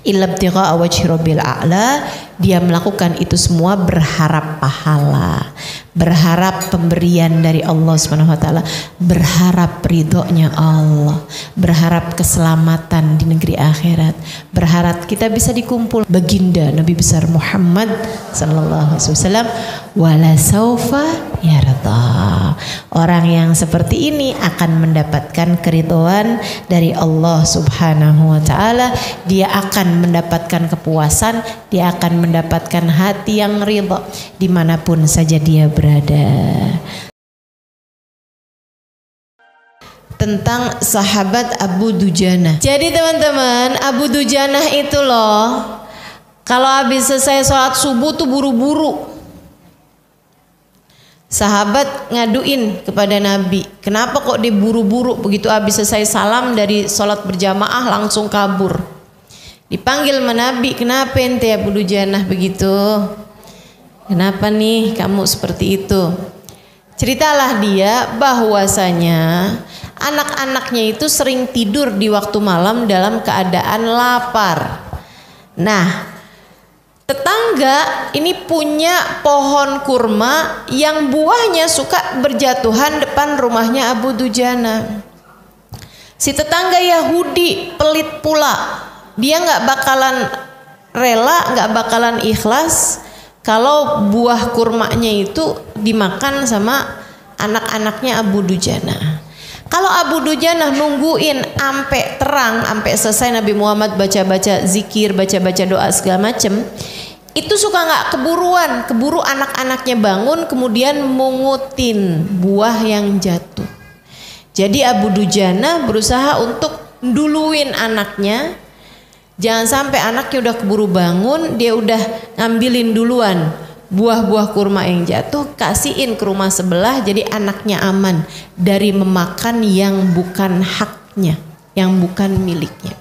Illabtigha'a wajhi rabbil a'la, dia melakukan itu semua berharap pahala, berharap pemberian dari Allah Subhanahu wa taala, berharap ridhonya Allah, berharap keselamatan di negeri akhirat, berharap kita bisa dikumpul baginda Nabi besar Muhammad sallallahu alaihi wasallam. Wala saufa yarda. Orang yang seperti ini akan mendapatkan keridhaan dari Allah Subhanahu wa taala. Dia akan mendapatkan kepuasan, dia akan mendapatkan hati yang ridha dimanapun saja dia berada. Tentang sahabat Abu Dujanah. Jadi teman-teman, Abu Dujanah itu loh, kalau habis selesai sholat subuh tuh buru-buru. Sahabat ngaduin kepada Nabi, kenapa kok dia buru-buru begitu habis selesai salam dari sholat berjamaah langsung kabur. Dipanggil sama Nabi, kenapa ente Abu Dujanah begitu? Kenapa nih kamu seperti itu? Ceritalah dia bahwasanya anak-anaknya itu sering tidur di waktu malam dalam keadaan lapar. Nah, tetangga ini punya pohon kurma yang buahnya suka berjatuhan depan rumahnya Abu Dujanah. Si tetangga Yahudi pelit pula, dia nggak bakalan rela, nggak bakalan ikhlas kalau buah kurmanya itu dimakan sama anak-anaknya Abu Dujanah. Kalau Abu Dujanah nungguin ampe terang, ampe selesai Nabi Muhammad baca-baca zikir, baca-baca doa segala macem, itu suka nggak keburu anak-anaknya bangun kemudian mungutin buah yang jatuh. Jadi Abu Dujanah berusaha untuk duluin anaknya, jangan sampai anaknya udah keburu bangun, dia udah ngambilin duluan buah-buah kurma yang jatuh, kasihin ke rumah sebelah, jadi anaknya aman dari memakan yang bukan haknya, yang bukan miliknya.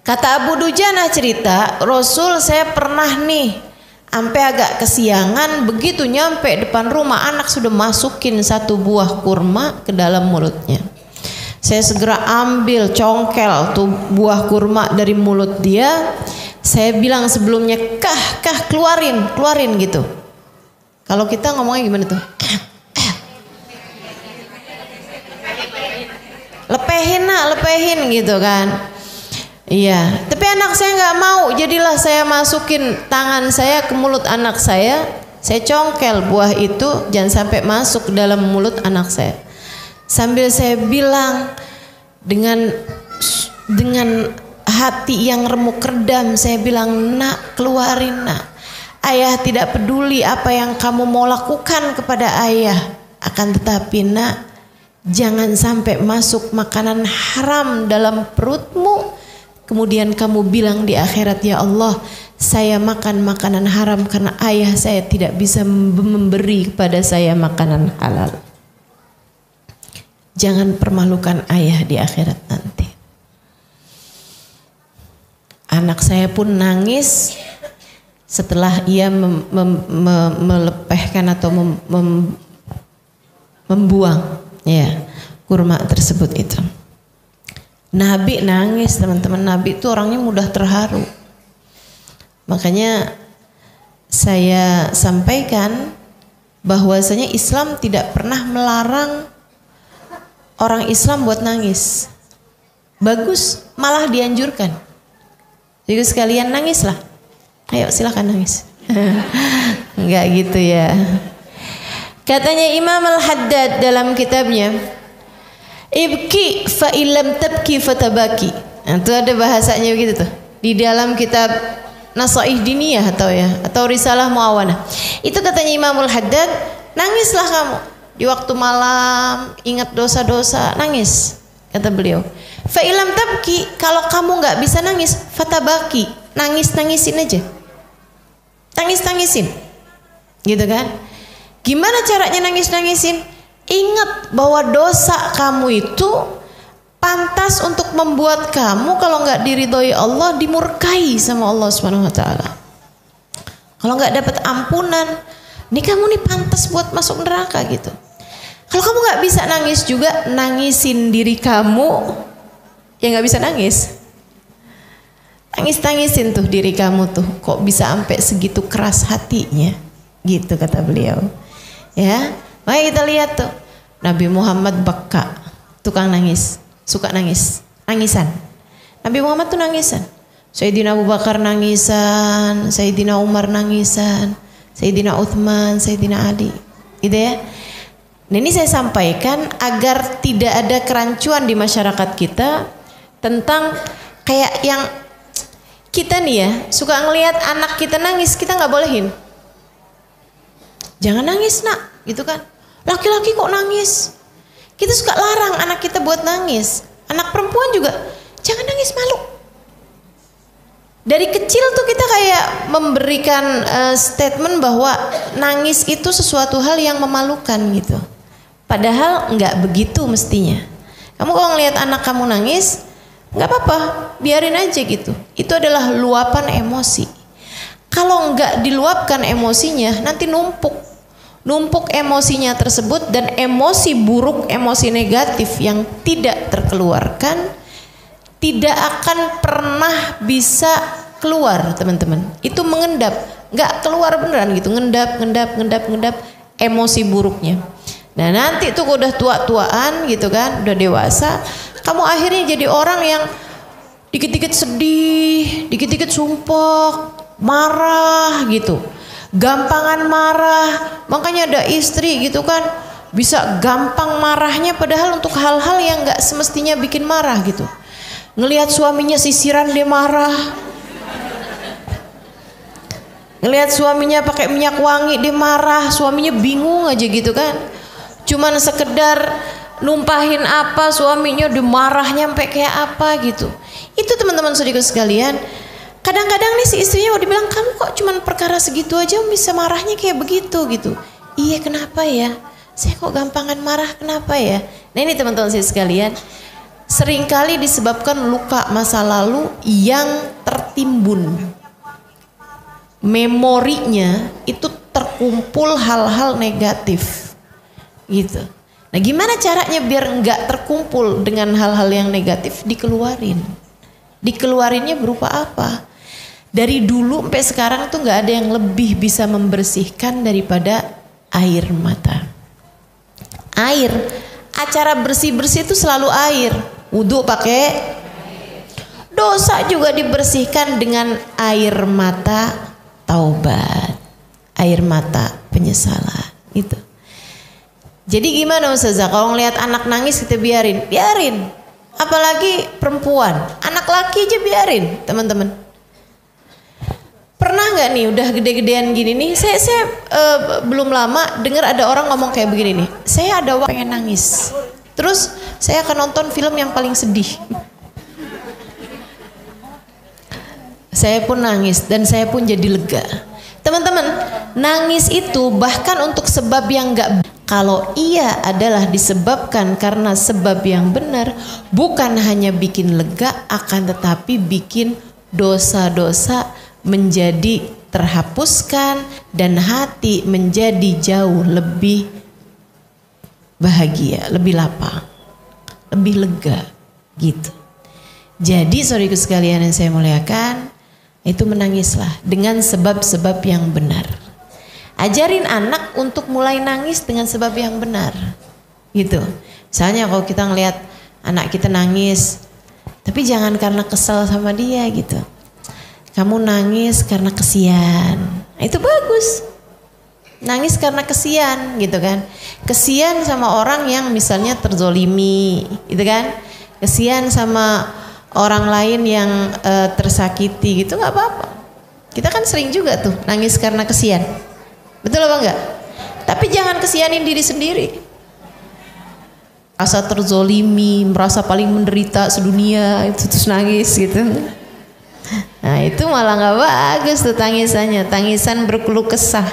Kata Abu Dujanah cerita, Rasul saya pernah nih sampai agak kesiangan, begitu nyampe depan rumah anak sudah masukin satu buah kurma ke dalam mulutnya. Saya segera ambil congkel tuh buah kurma dari mulut dia. Saya bilang sebelumnya, kah keluarin gitu. Kalau kita ngomongnya gimana tuh? Lepehin gitu kan. Iya, tapi anak saya nggak mau, jadilah saya masukin tangan saya ke mulut anak saya congkel buah itu jangan sampai masuk ke dalam mulut anak saya. Sambil saya bilang dengan hati yang remuk redam, saya bilang, nak keluarin nak. Ayah tidak peduli apa yang kamu mau lakukan kepada ayah, akan tetapi nak, jangan sampai masuk makanan haram dalam perutmu. Kemudian kamu bilang di akhirat, ya Allah, saya makan makanan haram karena ayah saya tidak bisa memberi kepada saya makanan halal. Jangan permalukan ayah di akhirat nanti. Anak saya pun nangis setelah ia melepehkan atau membuang ya kurma tersebut itu. Nabi nangis, teman-teman. Nabi itu orangnya mudah terharu. Makanya saya sampaikan bahwasanya Islam tidak pernah melarang orang Islam buat nangis. Bagus, malah dianjurkan. Jadi sekalian nangislah. Ayo silakan nangis. Enggak gitu ya. Katanya Imam Al-Haddad dalam kitabnya, ibki fa illam tabki fatabaki. Nah, itu ada bahasanya begitu tuh. Di dalam kitab Nasaih Diniyah atau Risalah Muawanah. Itu katanya Imam Al-Haddad, nangislah kamu. Di waktu malam ingat dosa-dosa, nangis. Kata beliau, fa ilam tabki, kalau kamu nggak bisa nangis, fatabaki, nangisin aja, tangisin, gitu kan? Gimana caranya nangisin? Ingat bahwa dosa kamu itu pantas untuk membuat kamu kalau nggak diridhoi Allah dimurkai sama Allah Subhanahu Wa Taala. Kalau nggak dapat ampunan, nih kamu nih pantas buat masuk neraka gitu. Kalau kamu nggak bisa nangis juga, nangisin diri kamu yang nggak bisa nangis. Tangis-tangisin tuh diri kamu tuh, kok bisa sampai segitu keras hatinya, gitu kata beliau. Ya, mari kita lihat tuh Nabi Muhammad baka, tukang nangis, suka nangis, nangisan. Nabi Muhammad tuh nangisan. Sayyidina Abu Bakar nangisan, Sayyidina Umar nangisan, Sayyidina Uthman, Sayyidina Ali, gitu ya. Nah, ini saya sampaikan agar tidak ada kerancuan di masyarakat kita tentang kayak yang kita nih ya, suka ngelihat anak kita nangis, kita nggak bolehin. Jangan nangis nak, gitu kan. Laki-laki kok nangis? Kita suka larang anak kita buat nangis. Anak perempuan juga, jangan nangis, malu. Dari kecil tuh kita kayak memberikan statement bahwa nangis itu sesuatu hal yang memalukan gitu. Padahal nggak begitu mestinya. Kamu kalau ngelihat anak kamu nangis, nggak apa-apa, biarin aja gitu. Itu adalah luapan emosi. Kalau nggak diluapkan emosinya, nanti numpuk emosinya tersebut, dan emosi buruk, emosi negatif yang tidak terkeluarkan tidak akan pernah bisa keluar, teman-teman. Itu mengendap, nggak keluar beneran gitu, ngendap emosi buruknya. Nah nanti tuh udah tua-tuaan gitu kan, udah dewasa, kamu akhirnya jadi orang yang dikit-dikit sedih, dikit-dikit sumpah, marah gitu, gampangan marah. Makanya ada istri gitu kan, bisa gampang marahnya padahal untuk hal-hal yang nggak semestinya bikin marah gitu. Ngelihat suaminya sisiran dia marah, ngelihat suaminya pakai minyak wangi dia marah, suaminya bingung aja gitu kan. Cuman sekedar numpahin apa, suaminya udah marah nyampe kayak apa gitu. Itu teman-teman saudara sekalian, kadang-kadang nih si istrinya udah bilang, kamu kok cuman perkara segitu aja bisa marahnya kayak begitu gitu. Iya, kenapa ya? Saya kok gampangan marah, kenapa ya? Nah ini teman-teman saya sekalian, seringkali disebabkan luka masa lalu yang tertimbun. Memorinya itu terkumpul hal-hal negatif gitu. Nah gimana caranya biar nggak terkumpul dengan hal-hal yang negatif? Dikeluarinnya berupa apa? Dari dulu sampai sekarang tuh nggak ada yang lebih bisa membersihkan daripada air mata. Air, acara bersih-bersih itu selalu air. Wudhu pakai, dosa juga dibersihkan dengan air mata taubat, air mata penyesalan itu. Jadi gimana Ustazah, kalau ngelihat anak nangis kita biarin? Apalagi perempuan, anak laki aja biarin, teman-teman. Pernah nggak nih udah gede-gedean gini nih, saya belum lama dengar ada orang ngomong kayak begini nih, saya ada waktu pengen nangis, terus saya akan nonton film yang paling sedih. Saya pun nangis dan saya pun jadi lega. Teman-teman, nangis itu bahkan untuk sebab yang enggak, kalau ia adalah disebabkan karena sebab yang benar, bukan hanya bikin lega, akan tetapi bikin dosa-dosa menjadi terhapuskan dan hati menjadi jauh lebih bahagia, lebih lapang, lebih lega gitu. Jadi saudaraku sekalian yang saya muliakan, itu menangislah dengan sebab-sebab yang benar. Ajarin anak untuk mulai nangis dengan sebab yang benar gitu. Misalnya kalau kita ngelihat anak kita nangis, tapi jangan karena kesel sama dia gitu, kamu nangis karena kesian. Nah, itu bagus, nangis karena kesian gitu kan. Kesian sama orang yang misalnya terzolimi gitu kan, kesian sama orang lain yang tersakiti gitu, nggak apa-apa. Kita kan sering juga tuh nangis karena kesian, betul apa enggak? Tapi jangan kesianin diri sendiri. Rasa terzolimi, merasa paling menderita sedunia, itu terus nangis gitu. Nah itu malah nggak bagus tuh tangisannya, tangisan berkeluh kesah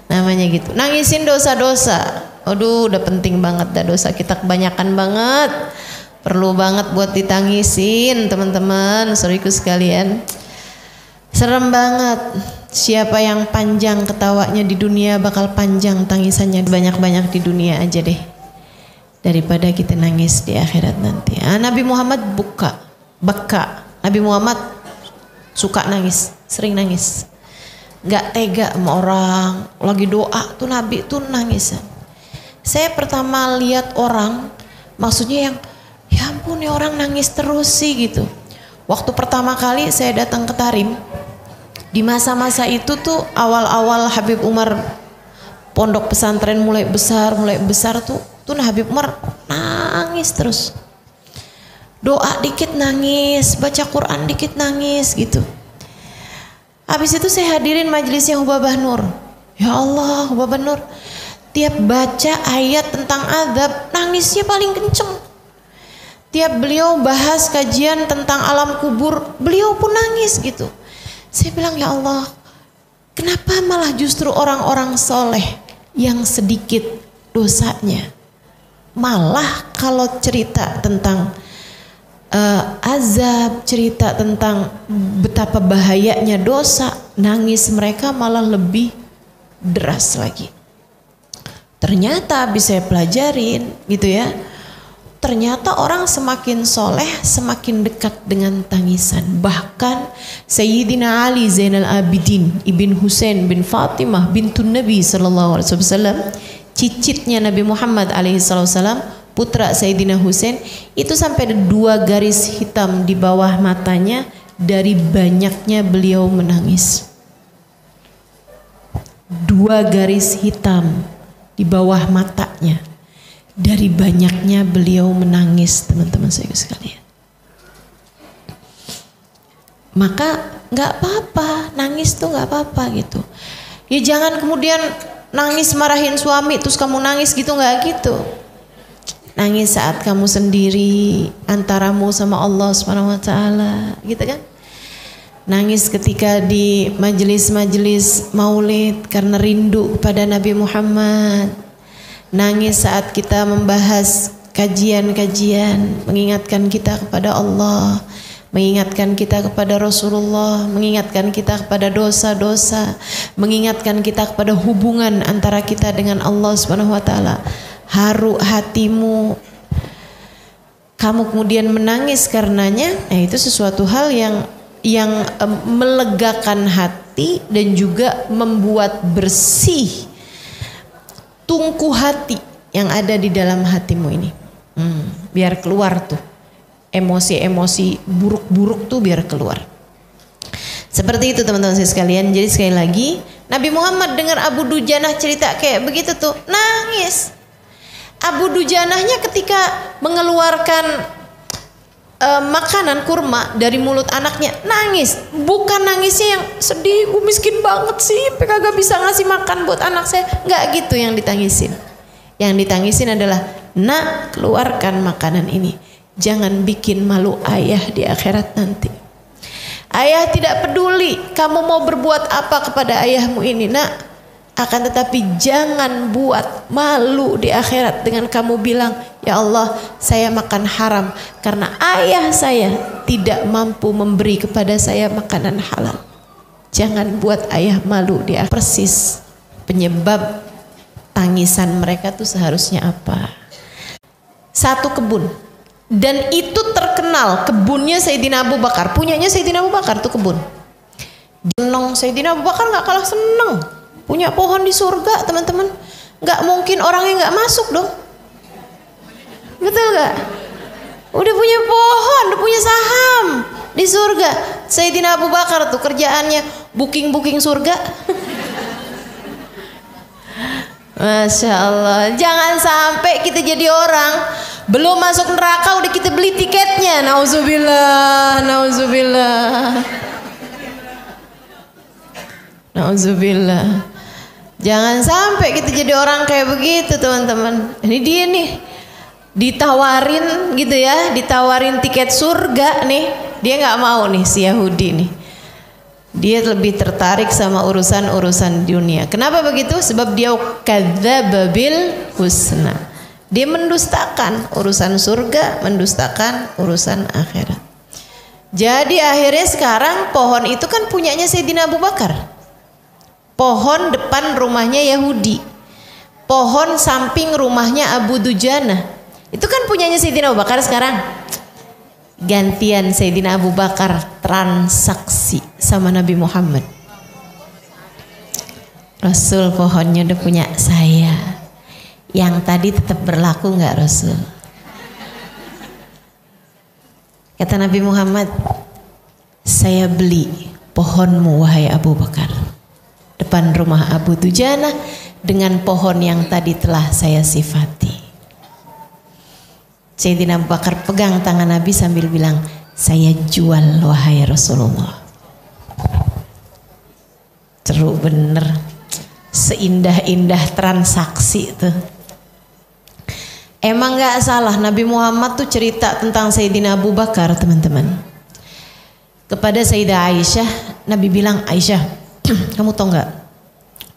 namanya gitu. Nangisin dosa-dosa, aduh udah penting banget dah, dosa kita kebanyakan banget. Perlu banget buat ditangisin teman-teman, saudaraku sekalian. Serem banget. Siapa yang panjang ketawanya di dunia bakal panjang tangisannya banyak-banyak di dunia aja deh, daripada kita nangis di akhirat nanti. Nabi Muhammad baka. Nabi Muhammad suka nangis, sering nangis. Nggak tega sama orang, lagi doa tuh Nabi tuh nangis. Saya pertama lihat orang, maksudnya yang ya ampun ya orang nangis terus sih gitu. Waktu pertama kali saya datang ke Tarim, di masa-masa itu tuh awal-awal Habib Umar pondok pesantren mulai besar tuh Habib Umar nangis terus. Doa dikit nangis, baca Quran dikit nangis gitu. Habis itu saya hadirin majelisnya Hubabah Nur. Ya Allah, Hubabah Nur tiap baca ayat tentang azab nangisnya paling kenceng. Tiap beliau bahas kajian tentang alam kubur, beliau pun nangis gitu. Saya bilang ya Allah, kenapa malah justru orang-orang soleh yang sedikit dosanya, malah kalau cerita tentang azab, cerita tentang betapa bahayanya dosa, nangis mereka malah lebih deras lagi. Ternyata bisa saya pelajarin gitu ya, ternyata orang semakin soleh semakin dekat dengan tangisan. Bahkan Sayyidina Ali Zainal Abidin ibn Husain bin Fatimah bintun Nabi sallallahu alaihi wasallam, cicitnya Nabi Muhammad alaihi wasallam, putra Sayyidina Husain, itu sampai ada 2 garis hitam di bawah matanya dari banyaknya beliau menangis. 2 garis hitam di bawah matanya dari banyaknya beliau menangis, teman-teman saya sekalian. Maka nggak apa-apa, nangis tuh nggak apa-apa gitu. Ya jangan kemudian nangis marahin suami terus kamu nangis gitu, nggak gitu. Nangis saat kamu sendiri antaramu sama Allah Subhanahu wa taala, gitu kan? Nangis ketika di majelis-majelis maulid karena rindu kepada Nabi Muhammad. Nangis saat kita membahas kajian-kajian mengingatkan kita kepada Allah, mengingatkan kita kepada Rasulullah, mengingatkan kita kepada dosa-dosa, mengingatkan kita kepada hubungan antara kita dengan Allah Subhanahu wa taala. Haru hatimu, kamu kemudian menangis karenanya, nah itu sesuatu hal yang melegakan hati dan juga membuat bersih tungku hati yang ada di dalam hatimu ini. Biar keluar tuh emosi-emosi buruk-buruk tuh, biar keluar. Seperti itu teman-teman saya sekalian. Jadi sekali lagi, Nabi Muhammad dengar Abu Dujanah cerita kayak begitu tuh nangis. Abu Dujanahnya ketika mengeluarkan makanan kurma dari mulut anaknya nangis. Bukan nangisnya yang sedih, gue miskin banget sih sampai kagak bisa ngasih makan buat anak saya. Nggak gitu yang ditangisin. Yang ditangisin adalah, nak, keluarkan makanan ini, jangan bikin malu ayah di akhirat nanti. Ayah tidak peduli kamu mau berbuat apa kepada ayahmu ini, nak, akan tetapi jangan buat malu di akhirat dengan kamu bilang, ya Allah, saya makan haram karena ayah saya tidak mampu memberi kepada saya makanan halal. Jangan buat ayah malu di akhirat. Persis penyebab tangisan mereka tuh seharusnya apa? Satu kebun, dan itu terkenal kebunnya Sayyidina Abu Bakar, punyanya Sayyidina Abu Bakar tuh kebun. Seneng Sayyidina Abu Bakar nggak kalah seneng. Punya pohon di surga, teman-teman. Nggak mungkin orangnya nggak masuk dong. Betul nggak? Udah punya pohon, udah punya saham di surga. Sayyidina Abu Bakar tuh kerjaannya booking surga. Masya Allah. Jangan sampai kita jadi orang belum masuk neraka udah kita beli tiketnya. Nauzubillah, nauzubillah, nauzubillah. Jangan sampai kita jadi orang kayak begitu, teman-teman. Ini dia nih, ditawarin gitu ya, ditawarin tiket surga nih, dia nggak mau nih si Yahudi nih. Dia lebih tertarik sama urusan-urusan dunia. Kenapa begitu? Sebab dia kadzdzaba bil husna. Dia mendustakan urusan surga, mendustakan urusan akhirat. Jadi akhirnya sekarang pohon itu kan punyanya Sayyidina Abu Bakar. Pohon depan rumahnya Yahudi, pohon samping rumahnya Abu Dujanah, itu kan punyanya Sayyidina Abu Bakar sekarang. Gantian Sayyidina Abu Bakar transaksi sama Nabi Muhammad. Rasul, pohonnya udah punya saya. Yang tadi tetap berlaku nggak Rasul? Kata Nabi Muhammad, saya beli pohonmu wahai Abu Bakar, depan rumah Abu Dujanah, dengan pohon yang tadi telah saya sifati. Sayyidina Abu Bakar pegang tangan Nabi sambil bilang, saya jual wahai Rasulullah. Seru bener, seindah-indah transaksi tuh. Emang gak salah Nabi Muhammad tuh cerita tentang Sayyidina Abu Bakar, teman-teman. Kepada Sayyidah Aisyah, Nabi bilang, Aisyah, kamu tau gak,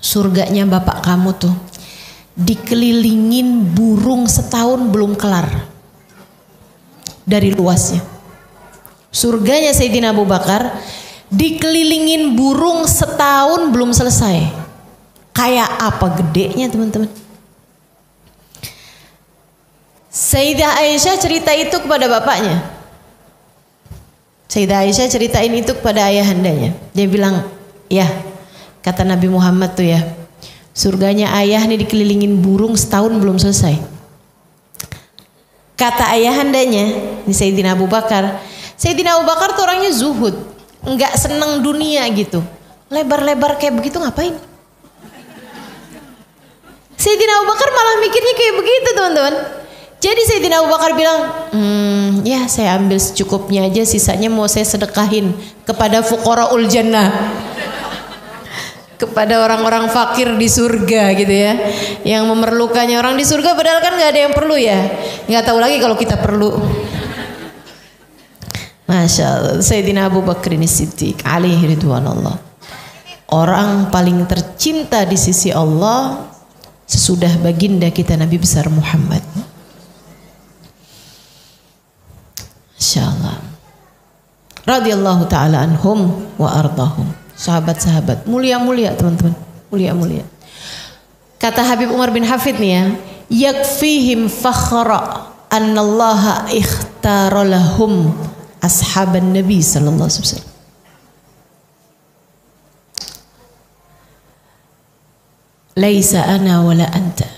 surganya bapak kamu tuh dikelilingin burung setahun belum kelar dari luasnya. Surganya Sayyidina Abu Bakar dikelilingin burung setahun belum selesai. Kayak apa gedenya, teman-teman. Sayyidah Aisyah cerita itu kepada bapaknya. Sayyidah Aisyah ceritain itu kepada ayahandanya. Dia bilang, ya, kata Nabi Muhammad tuh ya, surganya ayah nih dikelilingin burung setahun belum selesai. Kata ayahandanya, ini Sayyidina Abu Bakar. Sayyidina Abu Bakar tuh orangnya zuhud, nggak seneng dunia gitu. Lebar-lebar kayak begitu ngapain? Sayyidina Abu Bakar malah mikirnya kayak begitu, teman-teman. Jadi Sayyidina Abu Bakar bilang, ya saya ambil secukupnya aja, sisanya mau saya sedekahin kepada fuqaraul jannah, kepada orang-orang fakir di surga gitu ya, yang memerlukannya. Orang di surga padahal kan nggak ada yang perlu ya, nggak tahu lagi kalau kita perlu. Masya Allah, Sayyidina Abu Bakar ini Siddiq alaihi ridwanullah, orang paling tercinta di sisi Allah sesudah baginda kita Nabi besar Muhammad. Insyaallah. Radhiyallahu taala anhum wa ardahum. Sahabat-sahabat mulia-mulia, teman-teman, mulia-mulia. Kata Habib Umar bin Hafid nih ya, yakfihim fakhra annallaha ikhtara lahum ashaban nabi sallallahu alaihi wasallam. Laisa ana wala anta.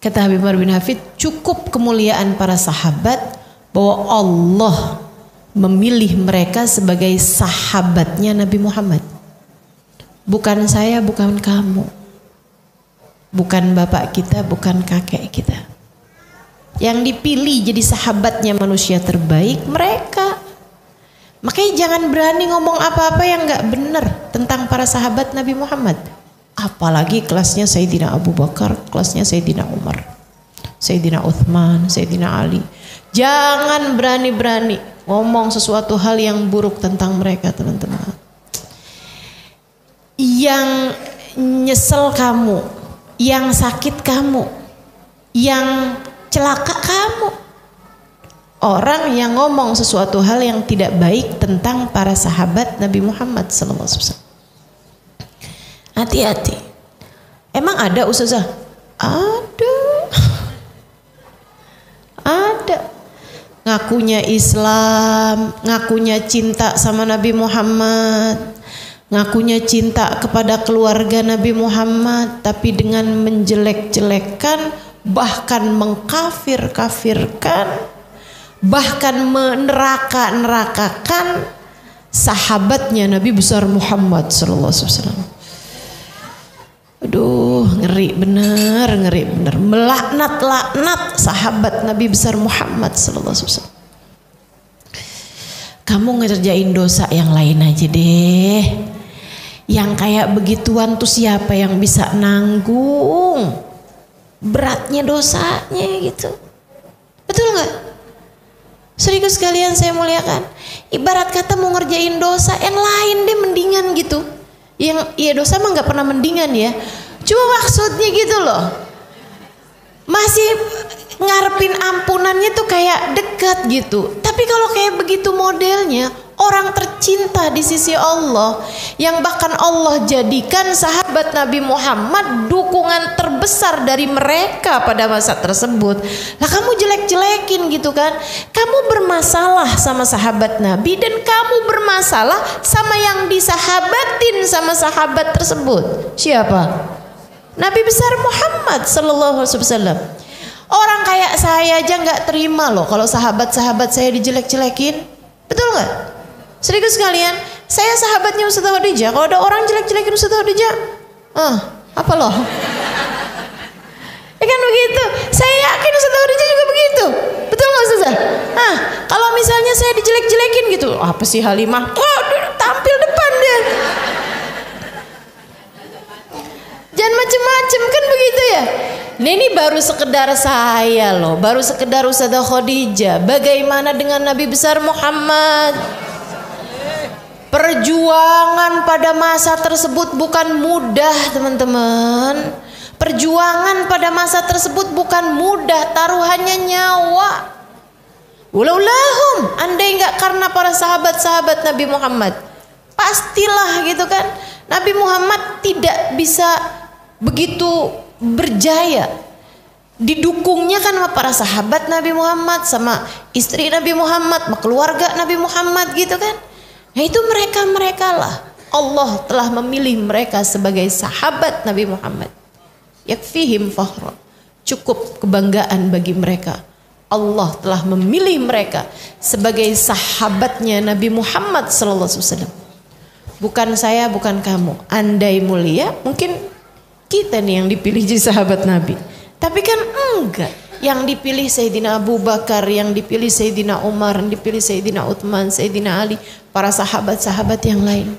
Kata Habib Umar bin Hafid, cukup kemuliaan para sahabat bahwa Allah memilih mereka sebagai sahabatnya Nabi Muhammad. Bukan saya, bukan kamu, bukan bapak kita, bukan kakek kita. Yang dipilih jadi sahabatnya manusia terbaik mereka. Makanya jangan berani ngomong apa-apa yang gak benar tentang para sahabat Nabi Muhammad. Apalagi kelasnya Sayyidina Abu Bakar, kelasnya Sayyidina Umar, Sayyidina Uthman, Sayyidina Ali. Jangan berani-berani ngomong sesuatu hal yang buruk tentang mereka, teman-teman. Yang nyesel kamu, yang sakit kamu, yang celaka kamu, orang yang ngomong sesuatu hal yang tidak baik tentang para sahabat Nabi Muhammad SAW. Hati-hati. Emang ada ustazah? Ada. Ada. Ngakunya Islam, ngakunya cinta sama Nabi Muhammad, ngakunya cinta kepada keluarga Nabi Muhammad, tapi dengan menjelek-jelekkan, bahkan mengkafir-kafirkan, bahkan meneraka-nerakakan sahabatnya Nabi besar Muhammad sallallahu alaihi wasallam. Aduh, ngeri bener, melaknat-laknat sahabat Nabi besar Muhammad sallallahu alaihi wasallam. Kamu ngerjain dosa yang lain aja deh. Yang kayak begituan tuh siapa yang bisa nanggung beratnya dosanya gitu. Betul nggak? Serius sekalian saya muliakan. Ibarat kata mau ngerjain dosa yang lain deh mendingan gitu. Yang ya dosa mah nggak pernah mendingan ya. Cuma maksudnya gitu loh. Masih ngarepin ampunannya tuh kayak dekat gitu. Tapi kalau kayak begitu modelnya, orang tercinta di sisi Allah, yang bahkan Allah jadikan sahabat Nabi Muhammad dukungan terbesar dari mereka pada masa tersebut. Lah kamu jelek-jelekin gitu kan? Kamu bermasalah sama sahabat Nabi dan kamu bermasalah sama yang disahabatin sama sahabat tersebut. Siapa? Nabi besar Muhammad sallallahu alaihi wasallam. Orang kayak saya aja nggak terima loh kalau sahabat-sahabat saya dijelek-jelekin. Betul nggak? Serius sekalian, saya sahabatnya Ustazah Khadijah. Kalau ada orang jelek-jelekin Ustazah Khadijah, apa loh? Ya kan begitu. Saya yakin Ustazah Khadijah juga begitu. Betul nggak Ustazah? Kalau misalnya saya dijelek-jelekin gitu, apa sih Halimah? Tampil depan dia. Jangan macem-macem kan begitu ya. Ini baru sekedar saya loh, baru sekedar Ustazah Khadijah. Bagaimana dengan Nabi besar Muhammad? Perjuangan pada masa tersebut bukan mudah teman-teman. Perjuangan pada masa tersebut bukan mudah, taruhannya nyawa. Walaulahum, andai enggak karena para sahabat-sahabat Nabi Muhammad, pastilah gitu kan, Nabi Muhammad tidak bisa begitu berjaya. Didukungnya kan sama para sahabat Nabi Muhammad, sama istri Nabi Muhammad, sama keluarga Nabi Muhammad gitu kan. Nah itu mereka lah Allah telah memilih mereka sebagai sahabat Nabi Muhammad. Yakfihim fakhra, cukup kebanggaan bagi mereka. Allah telah memilih mereka sebagai sahabatnya Nabi Muhammad sallallahu alaihi wasallam. Bukan saya, bukan kamu. Andai mulia mungkin kita nih yang dipilih jadi sahabat Nabi. Tapi kan enggak. Yang dipilih Sayyidina Abu Bakar, yang dipilih Sayyidina Umar, yang dipilih Sayyidina Utsman, Sayyidina Ali, para sahabat-sahabat yang lain.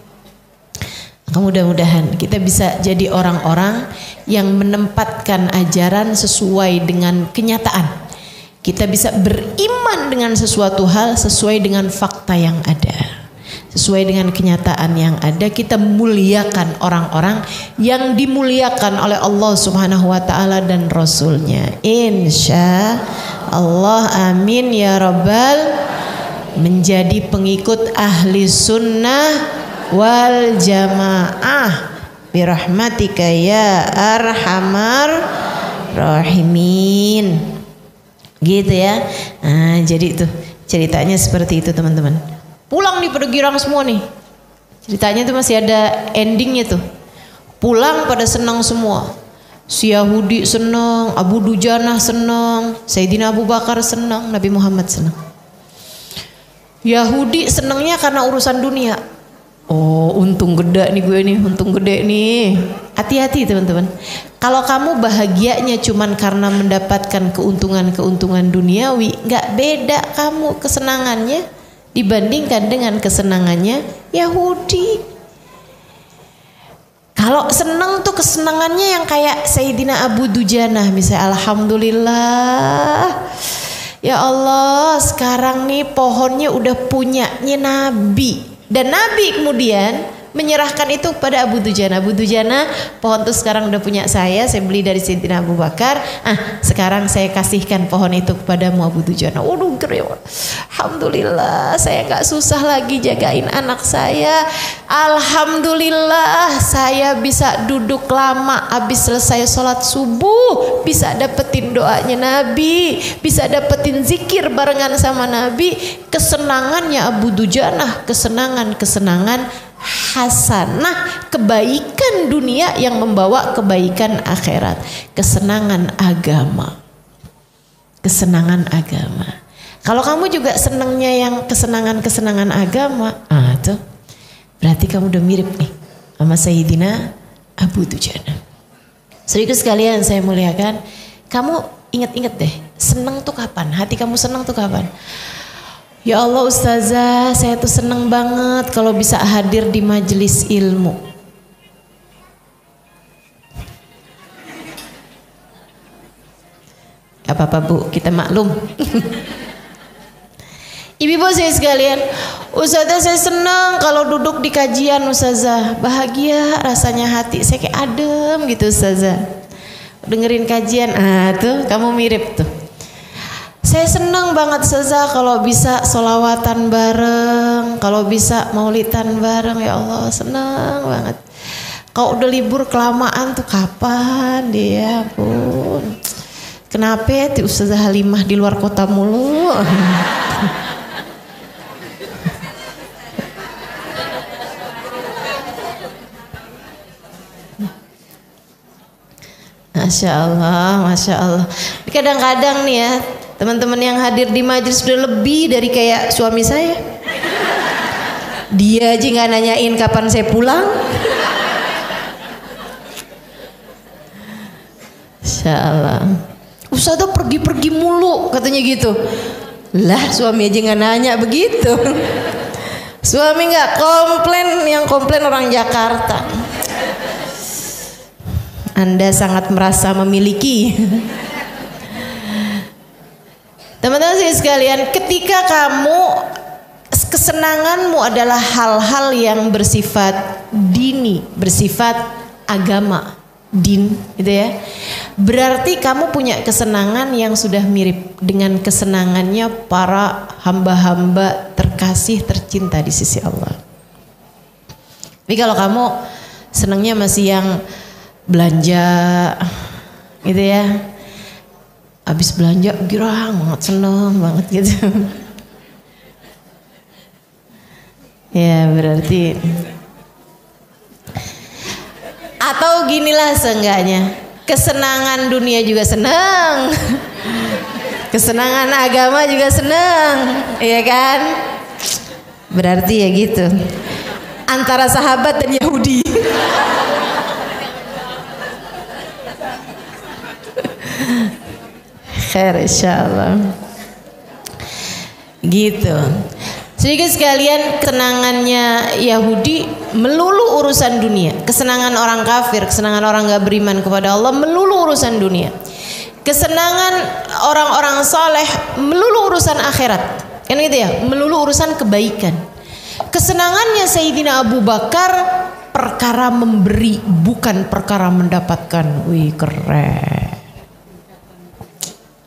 Mudah-mudahan kita bisa jadi orang-orang yang menempatkan ajaran sesuai dengan kenyataan. Kita bisa beriman dengan sesuatu hal sesuai dengan fakta yang ada. Sesuai dengan kenyataan yang ada, kita muliakan orang-orang yang dimuliakan oleh Allah Subhanahu wa ta'ala dan Rasulnya. Insya Allah, amin ya rabbal. Menjadi pengikut ahli sunnah wal jamaah birahmatika ya arhamar rahimin. Gitu ya. Nah, jadi itu ceritanya seperti itu teman-teman. Pulang nih pada girang semua nih. Ceritanya tuh masih ada endingnya tuh. Pulang pada senang semua. Si Yahudi senang, Abu Dujanah senang, Sayyidina Abu Bakar senang, Nabi Muhammad senang. Yahudi senangnya karena urusan dunia. Oh, untung gede nih gue nih, untung gede nih. Hati-hati teman-teman. Kalau kamu bahagianya cuman karena mendapatkan keuntungan-keuntungan duniawi, nggak beda kamu kesenangannya dibandingkan dengan kesenangannya Yahudi. Kalau senang tuh kesenangannya yang kayak Sayyidina Abu Dujanah misalnya, alhamdulillah ya Allah sekarang nih pohonnya udah punyanya Nabi, dan Nabi kemudian menyerahkan itu kepada Abu Dujanah. Abu Dujanah, pohon itu sekarang udah punya saya beli dari Sayyidina Abu Bakar. Sekarang saya kasihkan pohon itu kepadamu Abu Dujanah. Waduh, alhamdulillah saya nggak susah lagi jagain anak saya. Alhamdulillah saya bisa duduk lama habis selesai sholat subuh, bisa dapetin doanya Nabi, bisa dapetin zikir barengan sama Nabi. Kesenangannya Abu Dujanah, kesenangan hasanah, kebaikan dunia yang membawa kebaikan akhirat, kesenangan agama. Kesenangan agama. Kalau kamu juga senangnya yang kesenangan-kesenangan agama, tuh berarti kamu udah mirip nih sama Sayyidina Abu Dujanah. Serius sekalian saya muliakan, kamu ingat-ingat deh, senang tuh kapan? Hati kamu senang tuh kapan? Ya Allah Ustazah, saya tuh seneng banget kalau bisa hadir di majelis ilmu. Gak apa-apa Bu, kita maklum. Ibu-ibu saya sekalian, Ustazah saya seneng kalau duduk di kajian Ustazah. Bahagia rasanya hati saya kayak adem gitu Ustazah. Dengerin kajian, tuh kamu mirip tuh. Saya senang banget Ustazah kalau bisa sholawatan bareng, kalau bisa maulidan bareng, ya Allah senang banget. Kalau udah libur kelamaan tuh kapan dia pun. Kenapa tuh Ustazah Halimah di luar kota mulu? Masya Allah, Masya Allah. Kadang-kadang nih ya, teman-teman yang hadir di majelis sudah lebih dari kayak suami saya. Dia aja nggak nanyain kapan saya pulang. Masya Allah. Ustazah pergi-pergi mulu katanya gitu. Lah suami aja nggak nanya begitu. Suami nggak komplain, yang komplain orang Jakarta. Anda sangat merasa memiliki. Teman-teman sekalian, ketika kamu kesenanganmu adalah hal-hal yang bersifat dini, bersifat agama, din, gitu ya. Berarti kamu punya kesenangan yang sudah mirip dengan kesenangannya para hamba-hamba terkasih, tercinta di sisi Allah. Tapi kalau kamu senangnya masih yang belanja gitu ya, habis belanja girang banget, seneng banget gitu. Ya berarti, atau ginilah seenggaknya, kesenangan dunia juga seneng, kesenangan agama juga seneng, ya kan? Berarti ya gitu, antara sahabat dan Yahudi. Khair insyaallah. Gitu. Sedikit sekalian, kesenangannya Yahudi melulu urusan dunia. Kesenangan orang kafir, kesenangan orang gak beriman kepada Allah melulu urusan dunia. Kesenangan orang-orang saleh melulu urusan akhirat. Kan gitu ya, melulu urusan kebaikan. Kesenangannya Sayyidina Abu Bakar perkara memberi, bukan perkara mendapatkan. Wih, keren.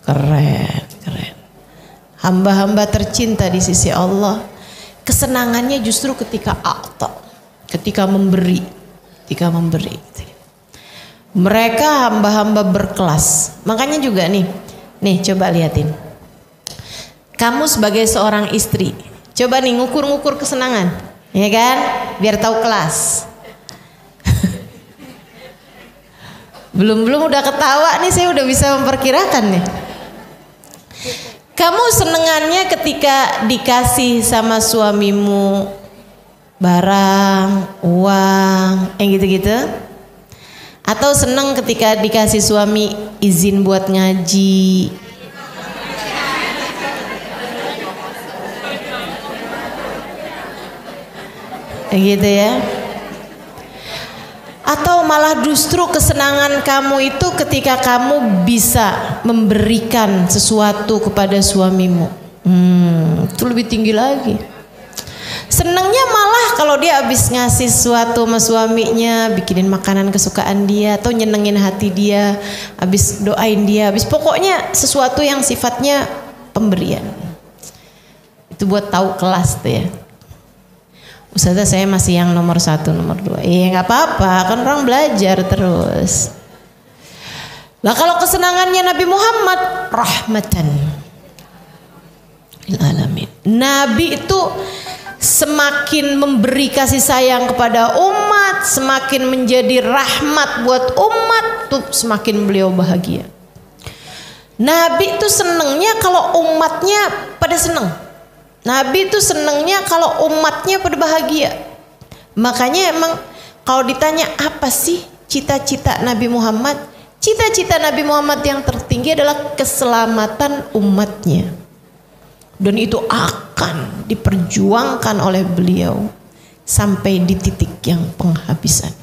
Keren, keren. Hamba-hamba tercinta di sisi Allah, kesenangannya justru ketika a'ta, ketika memberi, ketika memberi. Mereka hamba-hamba berkelas. Makanya juga nih coba liatin. Kamu sebagai seorang istri, coba nih ngukur-ngukur kesenangan, ya kan? Biar tahu kelas. Belum udah ketawa nih, saya udah bisa memperkirakan nih. Kamu senengannya ketika dikasih sama suamimu barang, uang, yang gitu-gitu? Atau seneng ketika dikasih suami izin buat ngaji? Kayak gitu ya? Atau malah justru kesenangan kamu itu ketika kamu bisa memberikan sesuatu kepada suamimu? Itu lebih tinggi lagi. Senangnya malah kalau dia habis ngasih sesuatu sama suaminya, bikinin makanan kesukaan dia, atau nyenengin hati dia, habis doain dia, habis pokoknya sesuatu yang sifatnya pemberian. Itu buat tahu kelas tuh ya. Ustazah saya masih yang nomor 1, nomor 2. Iya nggak apa-apa, kan orang belajar terus. Lah kalau kesenangannya Nabi Muhammad, rahmatan lil alamin. Nabi itu semakin memberi kasih sayang kepada umat, semakin menjadi rahmat buat umat, tuh semakin beliau bahagia. Nabi itu senengnya kalau umatnya pada seneng. Nabi itu senengnya kalau umatnya pada bahagia. Makanya emang kalau ditanya apa sih cita-cita Nabi Muhammad? Cita-cita Nabi Muhammad yang tertinggi adalah keselamatan umatnya. Dan itu akan diperjuangkan oleh beliau sampai di titik yang penghabisan.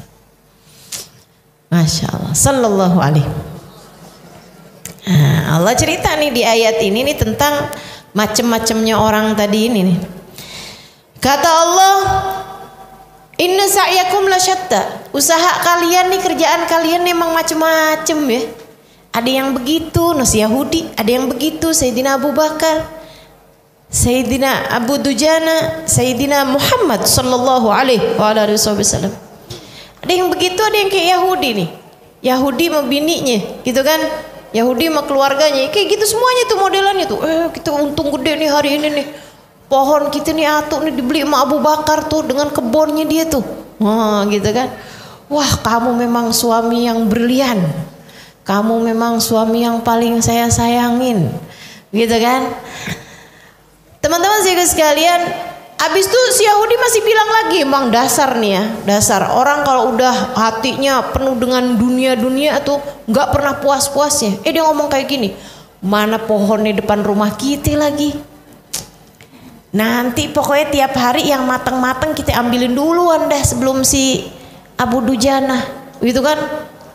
Masya Allah, sallallahu alaihi. Nah, Allah cerita nih di ayat ini nih tentang macam-macamnya orang tadi ini nih. Kata Allah, inna sa'yakum lasyatta. Usaha kalian nih, kerjaan kalian memang macam-macam ya. Ada yang begitu Nus Yahudi, ada yang begitu Sayyidina Abu Bakar, Sayyidina Abu Dujana, Sayyidina Muhammad sallallahu alaihi wasallam. Ada yang begitu, ada yang kayak Yahudi nih. Yahudi sama bininya gitu kan, Yahudi sama keluarganya kayak gitu semuanya tuh modelannya tuh. Kita untung gede nih hari ini nih, pohon kita nih atuk nih dibeli sama Abu Bakar tuh dengan kebunnya dia tuh. Gitu kan. Wah, kamu memang suami yang brilian, kamu memang suami yang paling saya sayangin gitu kan. Teman-teman sekalian, abis itu si Yahudi masih bilang lagi, emang dasar nih ya, dasar orang kalau udah hatinya penuh dengan dunia-dunia tuh nggak pernah puas-puasnya. Dia ngomong kayak gini, mana pohon di depan rumah kita lagi, nanti pokoknya tiap hari yang matang-matang kita ambilin duluan dah sebelum si Abu Dujana gitu kan.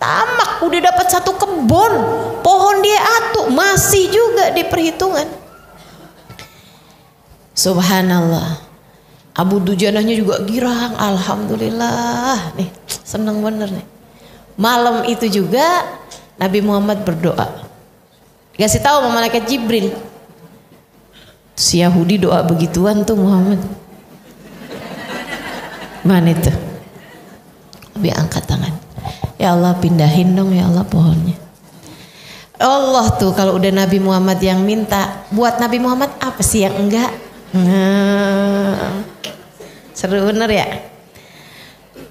Tamak udah dapat satu kebun, pohon dia atuk masih juga di perhitungan. Subhanallah. Abu Dujanahnya juga girang, alhamdulillah nih, seneng bener nih. Malam itu juga Nabi Muhammad berdoa, dikasih tahu sama malaikat Jibril. Si Yahudi doa begituan tuh Muhammad. Mana itu? Nabi angkat tangan, ya Allah pindahin dong ya Allah pohonnya. Allah tuh kalau udah Nabi Muhammad yang minta, buat Nabi Muhammad apa sih yang enggak? Seru bener ya.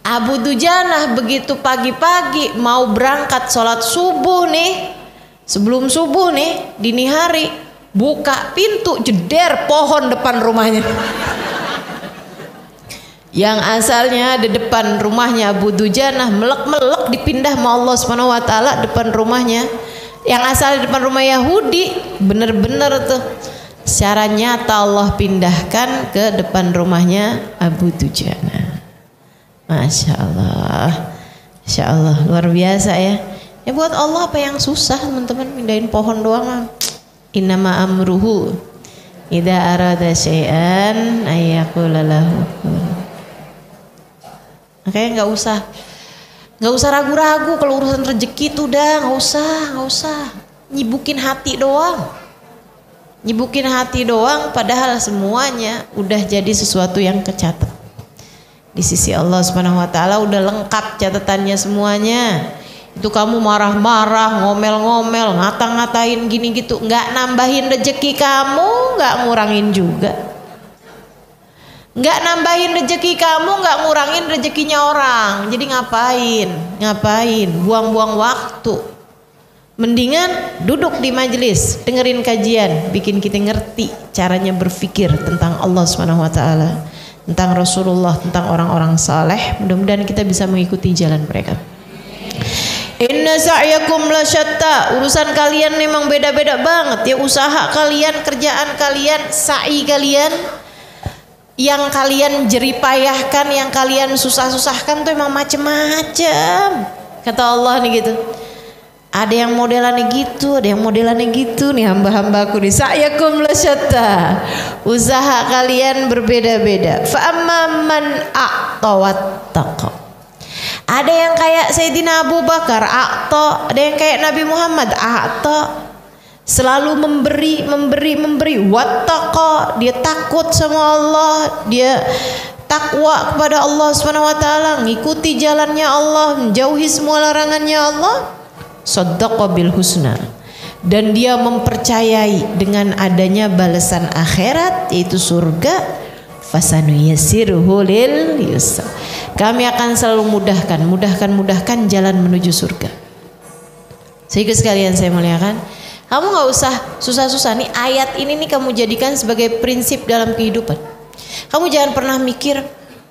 Abu Dujanah begitu pagi-pagi mau berangkat sholat subuh nih, sebelum subuh nih dini hari, buka pintu jeder pohon depan rumahnya. Yang asalnya di depan rumahnya Abu Dujanah melek-melek dipindah sama Allah Subhanahu wa taala depan rumahnya. Yang asal di depan rumah Yahudi bener-bener tuh secara nyata Allah pindahkan ke depan rumahnya Abu Dujana. Masya Allah, Masya Allah, luar biasa ya. Ya buat Allah apa yang susah teman-teman, pindahin pohon doang. Innama amruhu idza arada syai'an ayyaqula lahu. Makanya nggak usah ragu-ragu kalau urusan rezeki tuh udah nggak usah nyibukin hati doang, padahal semuanya udah jadi sesuatu yang kecatat di sisi Allah Subhanahu wa taala, udah lengkap catatannya semuanya. Itu kamu marah-marah, ngomel-ngomel, ngata-ngatain gini gitu, nggak nambahin rezeki kamu, nggak ngurangin juga. Nggak nambahin rezeki kamu, nggak ngurangin rezekinya orang. Jadi ngapain buang-buang waktu. Mendingan duduk di majelis, dengerin kajian, bikin kita ngerti caranya berpikir tentang Allah Subhanahu wa taala, tentang Rasulullah, tentang orang-orang saleh. Mudah-mudahan kita bisa mengikuti jalan mereka. Inna sa'yakum lasyatta. Urusan kalian memang beda-beda banget ya, usaha kalian, kerjaan kalian, sa'i kalian, yang kalian jeripayahkan, yang kalian susah-susahkan tuh emang macem-macem. Kata Allah nih gitu. Ada yang modelannya gitu, ada yang modelannya gitu nih hamba-hambaku nih. Sa'yakum lasyatta. Usaha kalian berbeda-beda. Fa amman a'ta wattaqa. Ada yang kayak Sayyidina Abu Bakar, a'ta. Ada yang kayak Nabi Muhammad, a'ta. Selalu memberi. Wattaqa, dia takut sama Allah, dia takwa kepada Allah Subhanahu wa taala, ngikuti jalannya Allah, menjauhi semua larangannya Allah. Saddaqa bil husna, dan dia mempercayai dengan adanya balasan akhirat yaitu surga. Fasanuyassiruhu lil yusra, kami akan selalu mudahkan jalan menuju surga. Sehingga sekalian saya muliakan, kamu nggak usah susah-susah nih, ayat ini nih kamu jadikan sebagai prinsip dalam kehidupan. Kamu jangan pernah mikir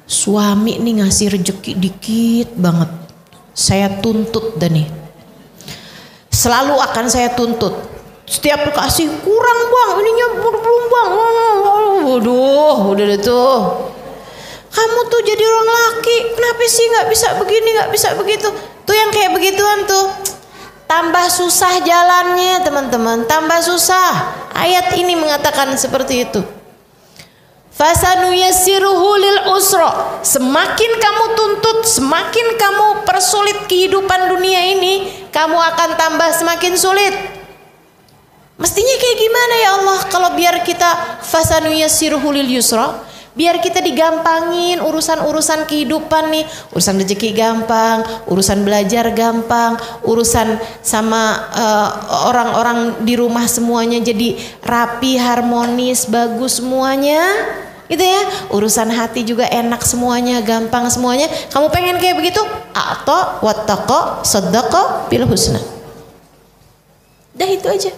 suami nih ngasih rezeki dikit banget, saya tuntut dan nih selalu akan saya tuntut. Setiap dikasih kurang bang, ininya belum bang. Waduh, udah deh tuh. Kamu tuh jadi orang laki, kenapa sih nggak bisa begini, nggak bisa begitu? Tuh yang kayak begituan tuh, tambah susah jalannya teman-teman, tambah susah. Ayat ini mengatakan seperti itu. Fasanuyassiruhu lil usra. Semakin kamu tuntut, semakin kamu persulit kehidupan dunia ini, kamu akan tambah semakin sulit. Mestinya kayak gimana ya Allah kalau biar kita fasanuyassiruhu lil yusra, biar kita digampangin urusan-urusan kehidupan nih, urusan rezeki gampang, urusan belajar gampang, urusan sama orang-orang di rumah semuanya jadi rapi, harmonis, bagus semuanya, gitu ya. Urusan hati juga enak semuanya, gampang semuanya. Kamu pengen kayak begitu? Atau wattaqo saddaqa bil husna. Dah itu aja.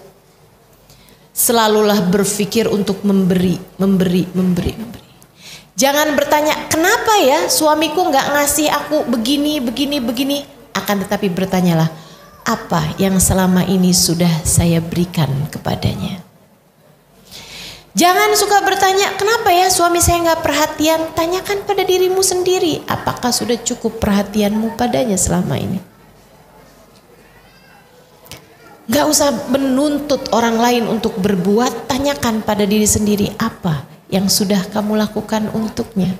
Selalulah berpikir untuk memberi. Jangan bertanya, kenapa ya suamiku nggak ngasih aku begini. Akan tetapi bertanyalah, apa yang selama ini sudah saya berikan kepadanya. Jangan suka bertanya, kenapa ya suami saya nggak perhatian. Tanyakan pada dirimu sendiri, apakah sudah cukup perhatianmu padanya selama ini. Gak usah menuntut orang lain untuk berbuat. Tanyakan pada diri sendiri, apa yang sudah kamu lakukan untuknya.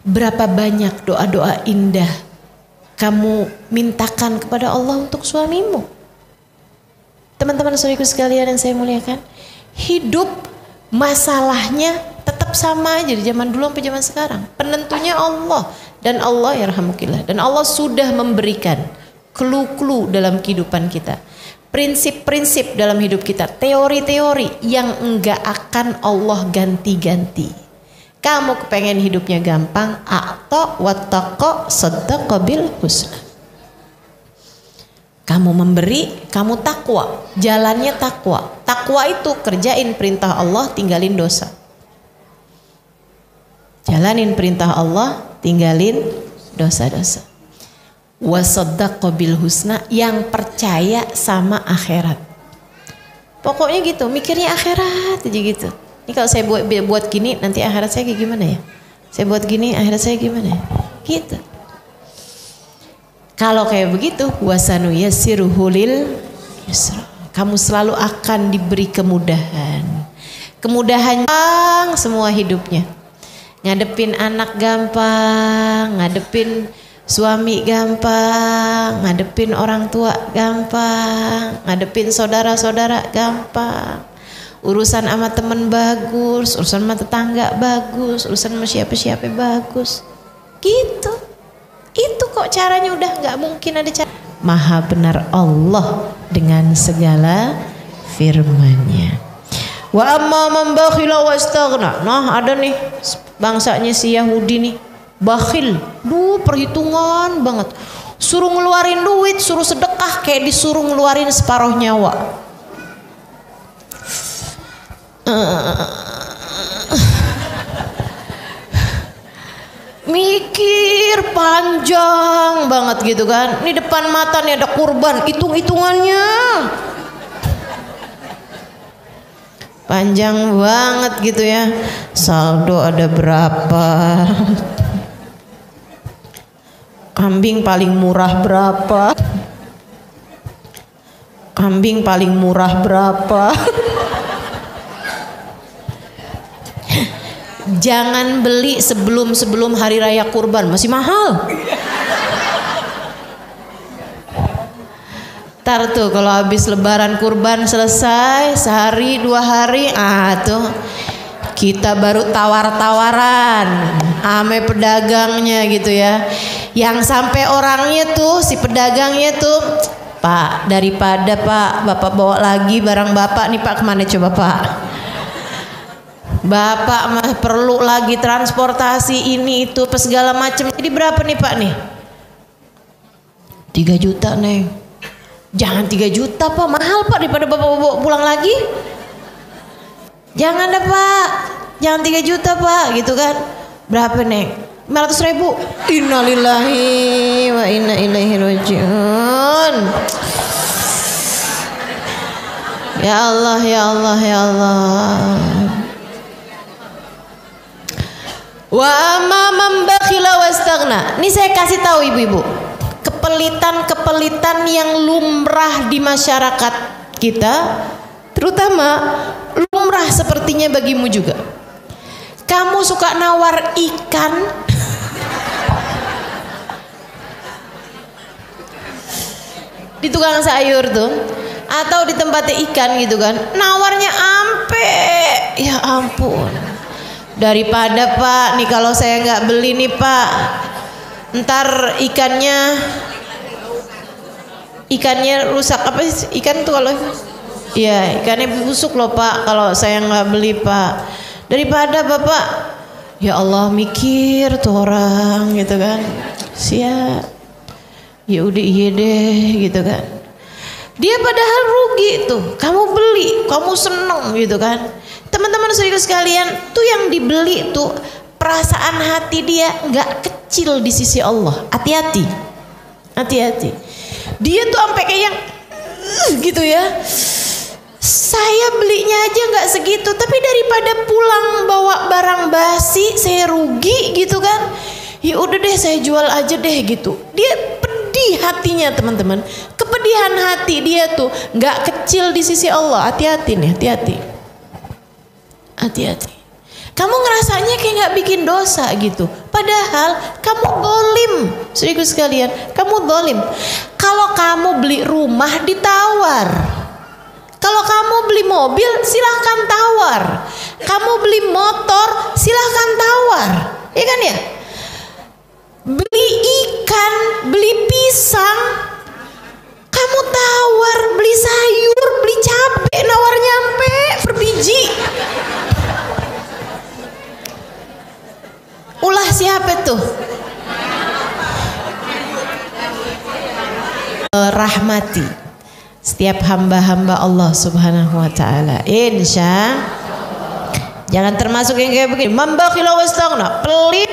Berapa banyak doa-doa indah kamu mintakan kepada Allah untuk suamimu. Teman-teman saudaraku sekalian yang saya muliakan, hidup masalahnya tetap sama aja di zaman dulu sampai zaman sekarang. Penentunya Allah, dan Allah yarhamukillah, dan Allah sudah memberikan clue-clue dalam kehidupan kita, prinsip-prinsip dalam hidup kita, teori-teori yang enggak akan Allah ganti-ganti. Kamu kepengen hidupnya gampang, atau wattaqo saddaqa bil husna. Kamu memberi, kamu takwa, jalannya takwa. Takwa itu kerjain perintah Allah, tinggalin dosa. Jalanin perintah Allah, tinggalin dosa-dosa. Wasaddaqa bil husna, yang percaya sama akhirat. Pokoknya gitu, mikirnya akhirat aja gitu. Ini kalau saya buat gini, nanti akhirat saya kayak gimana ya? Saya buat gini, akhirat saya gimana ya? Gitu. Kalau kayak begitu, wasanuyassiruhu lil yusra, kamu selalu akan diberi kemudahan. Kemudahan semua hidupnya. Ngadepin anak gampang, ngadepin suami gampang, ngadepin orang tua gampang, ngadepin saudara-saudara gampang, urusan sama temen bagus, urusan sama tetangga bagus, urusan sama siapa-siapa bagus. Gitu. Itu kok caranya, udah nggak mungkin ada cara. Maha benar Allah dengan segala firman-Nya. Wa amma man bakhila wastaghna. Nah, ada nih bangsanya si Yahudi nih. Bakhil, perhitungan banget. Suruh ngeluarin duit, suruh sedekah kayak disuruh ngeluarin separuh nyawa. Mikir panjang banget gitu kan. Ini depan mata nih ada kurban, hitung-hitungannya panjang banget gitu ya. Saldo ada berapa, kambing paling murah berapa, kambing paling murah berapa. Jangan beli sebelum hari raya kurban, masih mahal. Ntar tuh kalau habis lebaran kurban selesai, sehari 2 hari, tuh kita baru tawar-tawaran ame pedagangnya gitu ya. Yang sampai orangnya tuh, si pedagangnya tuh, Pak, daripada Pak Bapak bawa lagi barang Bapak nih Pak, kemana coba Pak? Bapak mah perlu lagi transportasi ini itu pas segala macam. Jadi berapa nih Pak nih? 3 juta Neng. Jangan 3 juta Pak, mahal Pak, daripada Bapak bawa pulang lagi. Jangan dah Pak, jangan 3 juta Pak, gitu kan. Berapa Neng? 500.000. Innalillahi wa inna ilaihi rajiun. Ya Allah, ya Allah, ya Allah. Wa amma man bakhila wastaghna. Ini saya kasih tahu ibu-ibu, kepelitan-kepelitan yang lumrah di masyarakat kita, terutama lumrah sepertinya bagimu juga. Kamu suka nawar ikan, di tukang sayur tuh, atau di tempatnya ikan gitu kan, nawarnya ampe, ya ampun. Daripada Pak, nih kalau saya nggak beli nih Pak, ntar ikannya rusak apa sih? Ikan tuh kalau, ya ikannya busuk loh Pak kalau saya nggak beli Pak. Daripada Bapak, ya Allah mikir tuh orang gitu kan, siap, ya udah iya deh gitu kan. Dia padahal rugi tuh, kamu beli, kamu seneng gitu kan. Teman-teman saudara sekalian, tuh yang dibeli tuh perasaan hati dia nggak kecil di sisi Allah. Hati-hati, hati-hati. Dia tuh sampai kayak yang gitu ya. Saya belinya aja nggak segitu, tapi daripada pulang bawa barang basi, saya rugi gitu kan. Ya udah deh, saya jual aja deh gitu. Dia pedih hatinya teman-teman. Kepedihan hati dia tuh nggak kecil di sisi Allah. Hati-hati nih, hati-hati. Hati-hati. Kamu ngerasanya kayak nggak bikin dosa gitu, padahal kamu dolim. Saudaraku sekalian, kamu dolim. Kalau kamu beli rumah ditawar, kalau kamu beli mobil silahkan tawar, kamu beli motor silahkan tawar, ya kan ya? Beli ikan, beli pisang, kamu tawar, beli sayur, beli cabai, nawar nyampe per biji. Ulah siapa tuh? Rahmati setiap hamba-hamba Allah Subhanahu wa taala. Insya jangan termasuk yang kayak begini, mambakhila wastaghna, pelit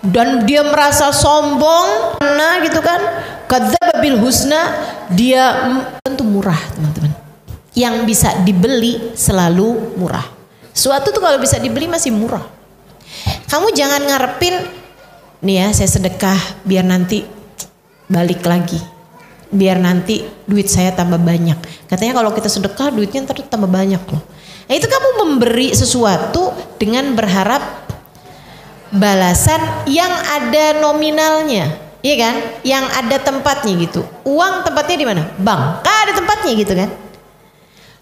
dan dia merasa sombong, nah gitu kan, kadzdzaba bil husna, dia tentu murah teman-teman. Yang bisa dibeli selalu murah. Suatu tuh kalau bisa dibeli masih murah. Kamu jangan ngarepin nih ya, saya sedekah biar nanti balik lagi, biar nanti duit saya tambah banyak. Katanya kalau kita sedekah duitnya ntar tambah banyak loh. Nah itu kamu memberi sesuatu dengan berharap balasan yang ada nominalnya, iya kan? Yang ada tempatnya gitu. Uang tempatnya di mana? Bank. Kan ada tempatnya gitu kan?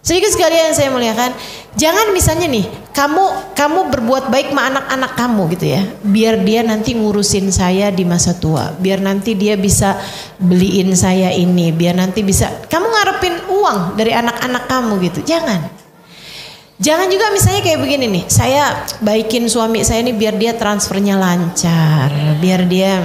Sedikit sekalian saya muliakan, jangan misalnya nih kamu berbuat baik sama anak-anak kamu gitu ya, biar dia nanti ngurusin saya di masa tua, biar nanti dia bisa beliin saya ini, biar nanti bisa, kamu ngarepin uang dari anak-anak kamu gitu. Jangan juga misalnya kayak begini nih, saya baikin suami saya nih biar dia transfernya lancar, biar dia,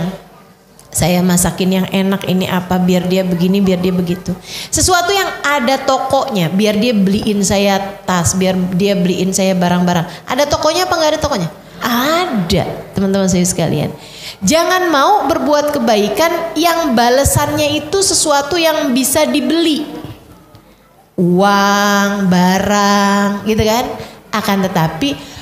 saya masakin yang enak ini apa, biar dia begini, biar dia begitu. Sesuatu yang ada tokonya, biar dia beliin saya tas, biar dia beliin saya barang-barang. Ada tokonya apa nggak ada tokonya? Ada, teman-teman saya sekalian. Jangan mau berbuat kebaikan yang balasannya itu sesuatu yang bisa dibeli. Uang, barang, gitu kan? Akan tetapi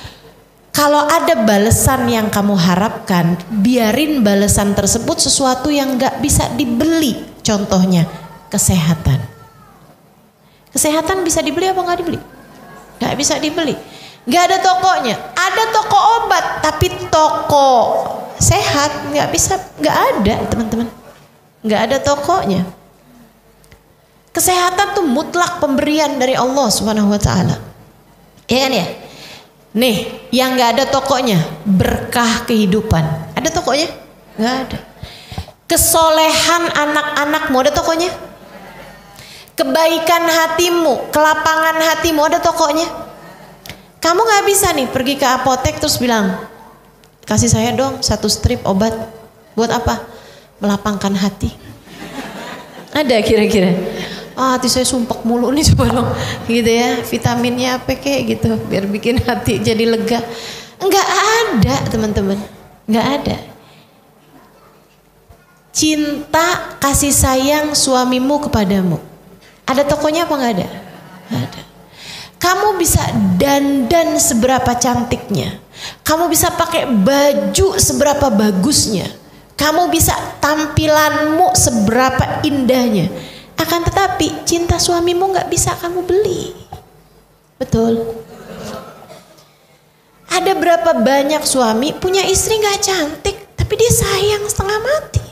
kalau ada balasan yang kamu harapkan, biarin balasan tersebut sesuatu yang gak bisa dibeli. Contohnya kesehatan. Kesehatan bisa dibeli apa gak dibeli? Gak bisa dibeli. Gak ada tokonya. Ada toko obat, tapi toko sehat gak bisa, gak ada teman-teman. Gak ada tokonya. Kesehatan tuh mutlak pemberian dari Allah Subhanahu wa taala. Iya kan ya? Nih, yang nggak ada tokonya, berkah kehidupan. Ada tokonya? Nggak ada. Kesolehan anak-anakmu ada tokonya? Kebaikan hatimu, kelapangan hatimu ada tokonya? Kamu nggak bisa nih pergi ke apotek terus bilang, kasih saya dong 1 strip obat. Buat apa? Melapangkan hati. Ada kira-kira? Hati saya sumpek mulu nih, coba dong gitu ya, vitaminnya apa kayak gitu biar bikin hati jadi lega. Enggak ada teman-teman, enggak ada. Cinta kasih sayang suamimu kepadamu, ada tokonya apa enggak ada? Enggak ada. Kamu bisa dandan seberapa cantiknya, kamu bisa pakai baju seberapa bagusnya, kamu bisa tampilanmu seberapa indahnya, akan tetapi cinta suamimu nggak bisa kamu beli. Betul. Ada berapa banyak suami punya istri nggak cantik, tapi dia sayang setengah mati.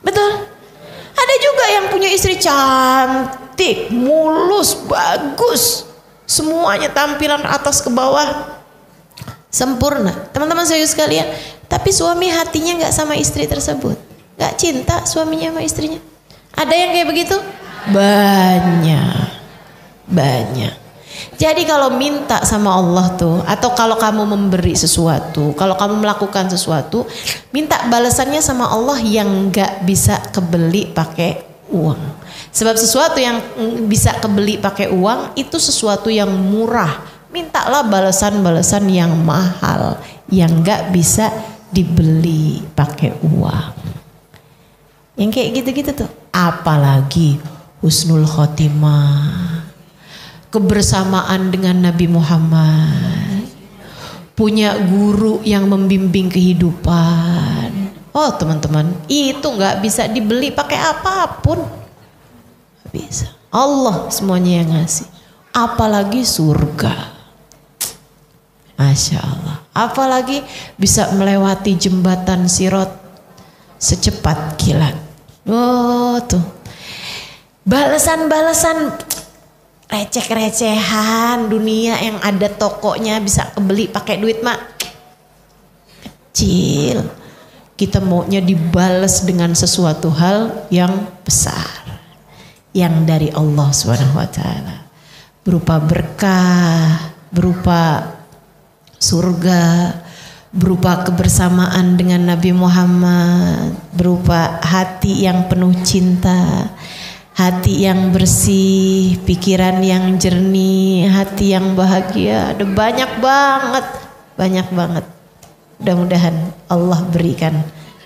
Betul. Ada juga yang punya istri cantik, mulus, bagus, semuanya tampilan atas ke bawah sempurna. Teman-teman saya sekalian, tapi suami hatinya nggak sama istri tersebut, nggak cinta suaminya sama istrinya. Ada yang kayak begitu? Banyak. Jadi kalau minta sama Allah tuh, atau kalau kamu memberi sesuatu, kalau kamu melakukan sesuatu, minta balasannya sama Allah yang nggak bisa kebeli pakai uang. Sebab sesuatu yang bisa kebeli pakai uang itu sesuatu yang murah. Mintalah balasan-balasan yang mahal, yang nggak bisa dibeli pakai uang. Yang kayak gitu-gitu tuh. Apalagi husnul khotimah, kebersamaan dengan Nabi Muhammad, punya guru yang membimbing kehidupan. Oh teman-teman, itu nggak bisa dibeli pakai apapun. Gak bisa. Allah semuanya yang ngasih. Apalagi surga. Masya Allah. Apalagi bisa melewati jembatan Sirat secepat kilat. Oh tuh. Balasan-balasan receh-recehan dunia yang ada tokonya bisa kebeli pakai duit mak kecil. Kita maunya dibalas dengan sesuatu hal yang besar, yang dari Allah SWT, berupa berkah, berupa surga, berupa kebersamaan dengan Nabi Muhammad, berupa hati yang penuh cinta, hati yang bersih, pikiran yang jernih, hati yang bahagia. Ada banyak banget. Mudah-mudahan Allah berikan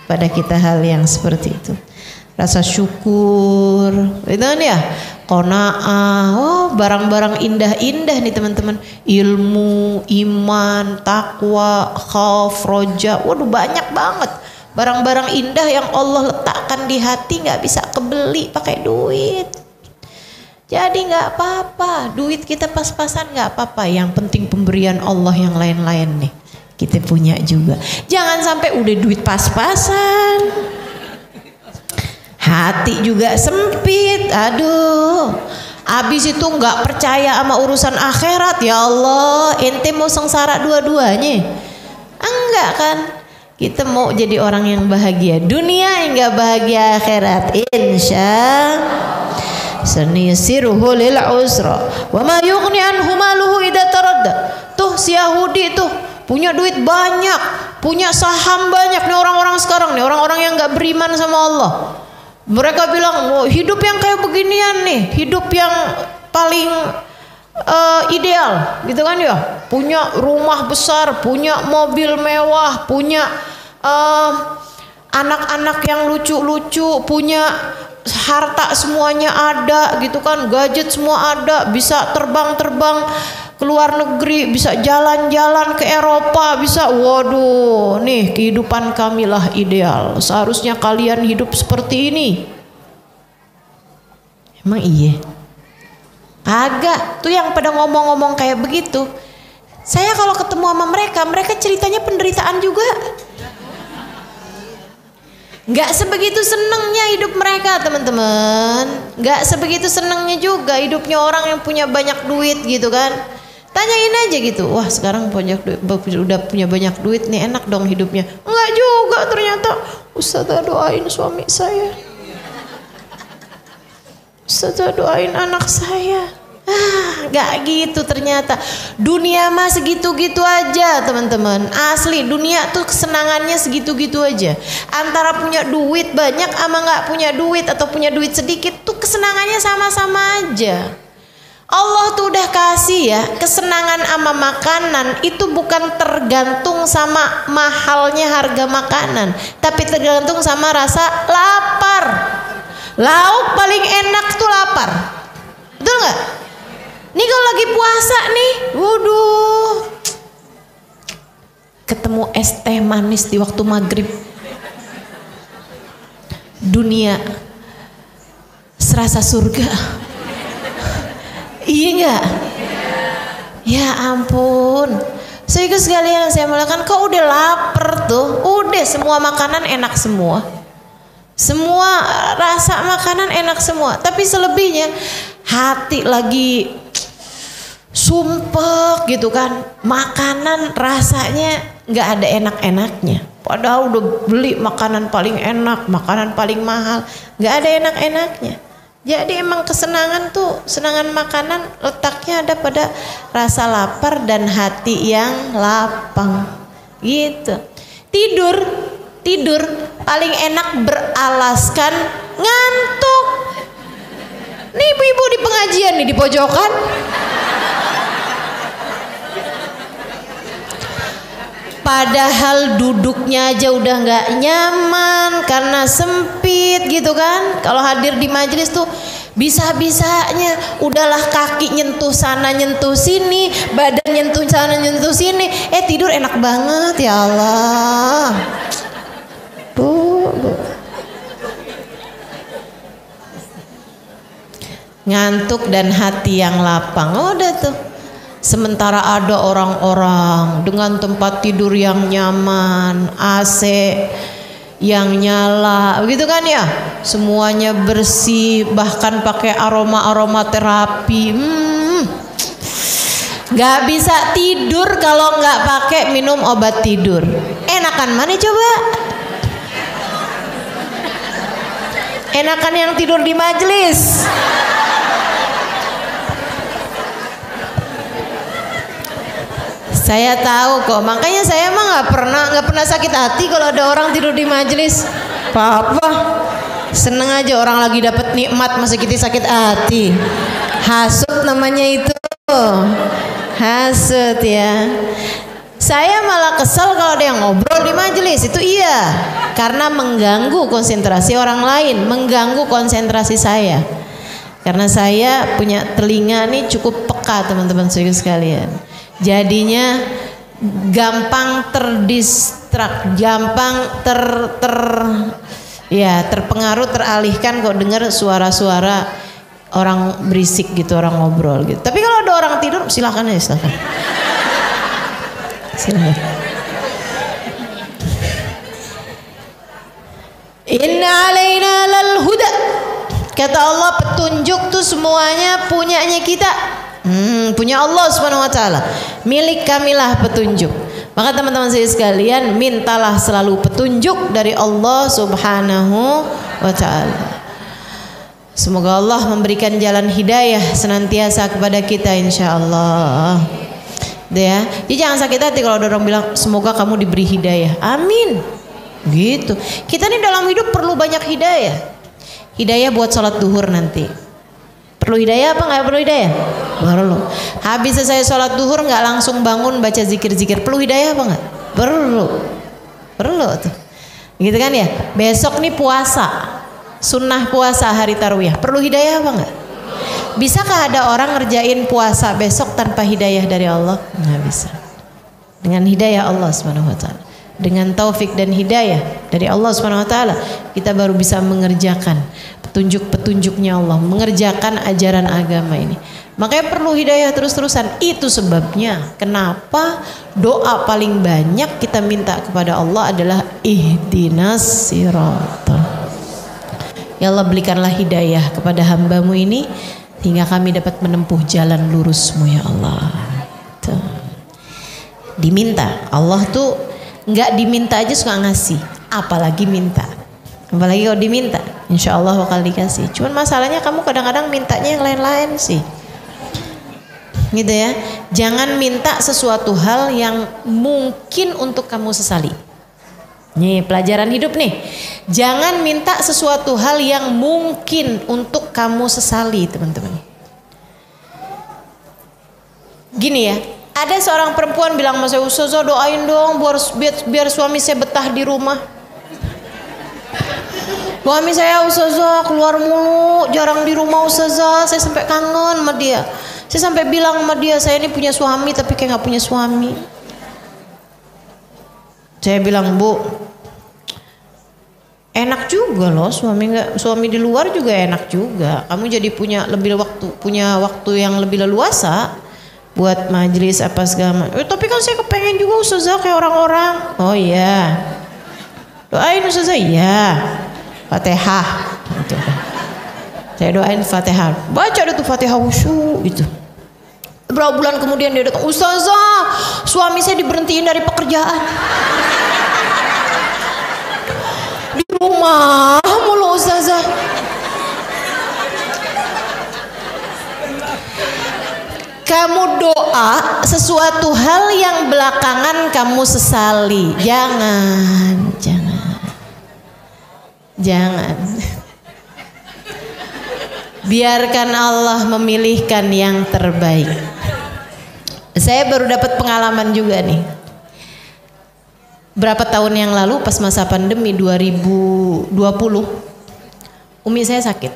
pada kita hal yang seperti itu. Rasa syukur, itu kan ya, qanaah. Oh, barang-barang indah-indah nih teman-teman. Ilmu, iman, takwa, khauf, roja. Waduh, banyak banget. Barang-barang indah yang Allah letakkan di hati nggak bisa kebeli pakai duit. Jadi nggak apa-apa, duit kita pas-pasan nggak apa-apa. Yang penting pemberian Allah yang lain-lain nih kita punya juga. Jangan sampai udah duit pas-pasan, hati juga sempit. Aduh, abis itu nggak percaya sama urusan akhirat. Ya Allah, ente mau sengsara dua-duanya? Enggak kan? Kita mau jadi orang yang bahagia dunia hingga bahagia akhirat. Insya sanisiruhu lil usra wa ma yughni anhu maluhu idza taradda. Tuh si Yahudi tuh punya duit banyak, punya saham banyak nih orang-orang sekarang nih, orang-orang yang nggak beriman sama Allah. Mereka bilang, oh, hidup yang kayak beginian nih, hidup yang paling ideal gitu kan ya, punya rumah besar, punya mobil mewah, punya anak-anak yang lucu-lucu, punya harta semuanya ada gitu kan, gadget semua ada, bisa terbang-terbang ke luar negeri, bisa jalan-jalan ke Eropa, bisa. Waduh, nih kehidupan kamilah ideal, seharusnya kalian hidup seperti ini. Emang iya? Agak tuh yang pada ngomong-ngomong kayak begitu. Saya kalau ketemu sama mereka, mereka ceritanya penderitaan juga. Gak sebegitu senengnya hidup mereka teman-teman. Gak sebegitu senengnya juga hidupnya orang yang punya banyak duit gitu kan. Tanyain aja gitu, wah sekarang udah punya banyak duit nih, enak dong hidupnya. Enggak juga ternyata. Ustazah doain suami saya, Ustazah doain anak saya. Gak gitu ternyata. Dunia mah segitu-gitu aja teman-teman. Asli dunia tuh kesenangannya segitu-gitu aja. Antara punya duit banyak sama gak punya duit atau punya duit sedikit tuh kesenangannya sama-sama aja. Allah tuh udah kasih ya, kesenangan sama makanan itu bukan tergantung sama mahalnya harga makanan, tapi tergantung sama rasa lapar. Lauk paling enak tuh lapar, betul nggak? Nih kalau lagi puasa nih, waduh, ketemu es teh manis di waktu maghrib, dunia serasa surga. Iya nggak? Ya ampun. Sehingga sekalian saya melakukan, kok udah lapar tuh, udah semua makanan enak semua. Semua rasa makanan enak semua, tapi selebihnya hati lagi sumpek gitu kan, makanan rasanya nggak ada enak-enaknya. Padahal udah beli makanan paling enak, makanan paling mahal, nggak ada enak-enaknya. Jadi emang kesenangan tuh, senangan makanan letaknya ada pada rasa lapar dan hati yang lapang gitu. Tidur paling enak beralaskan ngantuk. Nih ibu-ibu di pengajian nih di pojokan, padahal duduknya aja udah nggak nyaman karena sempit gitu kan. Kalau hadir di majelis tuh bisa-bisanya udahlah kaki nyentuh sana nyentuh sini, badan nyentuh sana nyentuh sini, tidur enak banget ya Allah. Bu. Ngantuk dan hati yang lapang, udah tuh. Sementara ada orang-orang dengan tempat tidur yang nyaman, AC yang nyala, begitu kan ya? Semuanya bersih, bahkan pakai aroma terapi. Gak bisa tidur kalau nggak pakai minum obat tidur. Enakan mana coba? Enakan yang tidur di majelis. Saya tahu kok, makanya saya emang nggak pernah sakit hati kalau ada orang tidur di majelis. Apa? Seneng aja orang lagi dapat nikmat masa kita sakit hati. Hasut namanya itu. Hasut ya. Saya malah kesel kalau ada yang ngobrol di majelis, itu iya. Karena mengganggu konsentrasi orang lain, mengganggu konsentrasi saya. Karena saya punya telinga nih cukup peka teman-teman sekalian. Jadinya gampang terdistrak, gampang terpengaruh, teralihkan kok dengar suara-suara orang berisik gitu, orang ngobrol gitu. Tapi kalau ada orang tidur silakan ya, silakan. Silakan. Inna alaina lal huda. Kata Allah, petunjuk tuh semuanya punyanya kita. Punya Allah Subhanahu wa taala. Milik kamilah petunjuk. Maka teman-teman saya sekalian, mintalah selalu petunjuk dari Allah Subhanahu wa taala. Semoga Allah memberikan jalan hidayah senantiasa kepada kita insyaallah. Ya, jadi jangan sakit hati kalau ada orang bilang semoga kamu diberi hidayah. Amin. Gitu. Kita nih dalam hidup perlu banyak hidayah. Hidayah buat sholat duhur nanti. Perlu hidayah apa nggak perlu hidayah? Perlu. Habis selesai sholat duhur nggak langsung bangun baca zikir-zikir. Perlu hidayah apa nggak? Perlu. Perlu tuh. Gitu kan ya. Besok nih puasa. Sunnah puasa hari tarwiyah. Perlu hidayah apa nggak? Bisakah ada orang ngerjain puasa besok tanpa hidayah dari Allah? Nggak bisa. Dengan hidayah Allah Subhanahu wa taala, dengan taufik dan hidayah dari Allah Subhanahu wa taala, kita baru bisa mengerjakan petunjuk-petunjuknya Allah, mengerjakan ajaran agama ini. Makanya perlu hidayah terus-terusan. Itu sebabnya kenapa doa paling banyak kita minta kepada Allah adalah ihdinas siratal. Ya Allah, berikanlah hidayah kepada hamba-Mu ini hingga kami dapat menempuh jalan lurus-Mu ya Allah. Tuh. Diminta. Allah tuh nggak diminta aja suka ngasih, apalagi minta. Apalagi kalau diminta, insya Allah bakal dikasih. Cuman masalahnya kamu kadang-kadang mintanya yang lain-lain sih, gitu ya. Jangan minta sesuatu hal yang mungkin untuk kamu sesali. Nih pelajaran hidup nih. Jangan minta sesuatu hal yang mungkin untuk kamu sesali, teman-teman. Gini ya, ada seorang perempuan bilang sama saya, Ustazah doain dong biar suami saya betah di rumah. Suami saya Ustazah keluar mulu, jarang di rumah Ustazah, saya sampai kangen sama dia. Saya sampai bilang sama dia, saya ini punya suami tapi kayak gak punya suami. Saya bilang, Bu, enak juga loh suami di luar juga enak juga. Kamu jadi punya waktu yang lebih leluasa buat majelis apa segala. Tapi kan saya kepengen juga Ustazah kayak orang-orang. Oh iya. Doain Ustazah, iya. Fatihah gitu. Saya doain Fatihah, baca deh tuh Fatihah khusyuk gitu. Berapa bulan kemudian dia datang, Ustazah, suami saya diberhentiin dari pekerjaan. Di rumah mulu Ustazah. Kamu doa sesuatu hal yang belakangan kamu sesali. Jangan. Biarkan Allah memilihkan yang terbaik. Saya baru dapat pengalaman juga nih. Berapa tahun yang lalu pas masa pandemi 2020, umi saya sakit.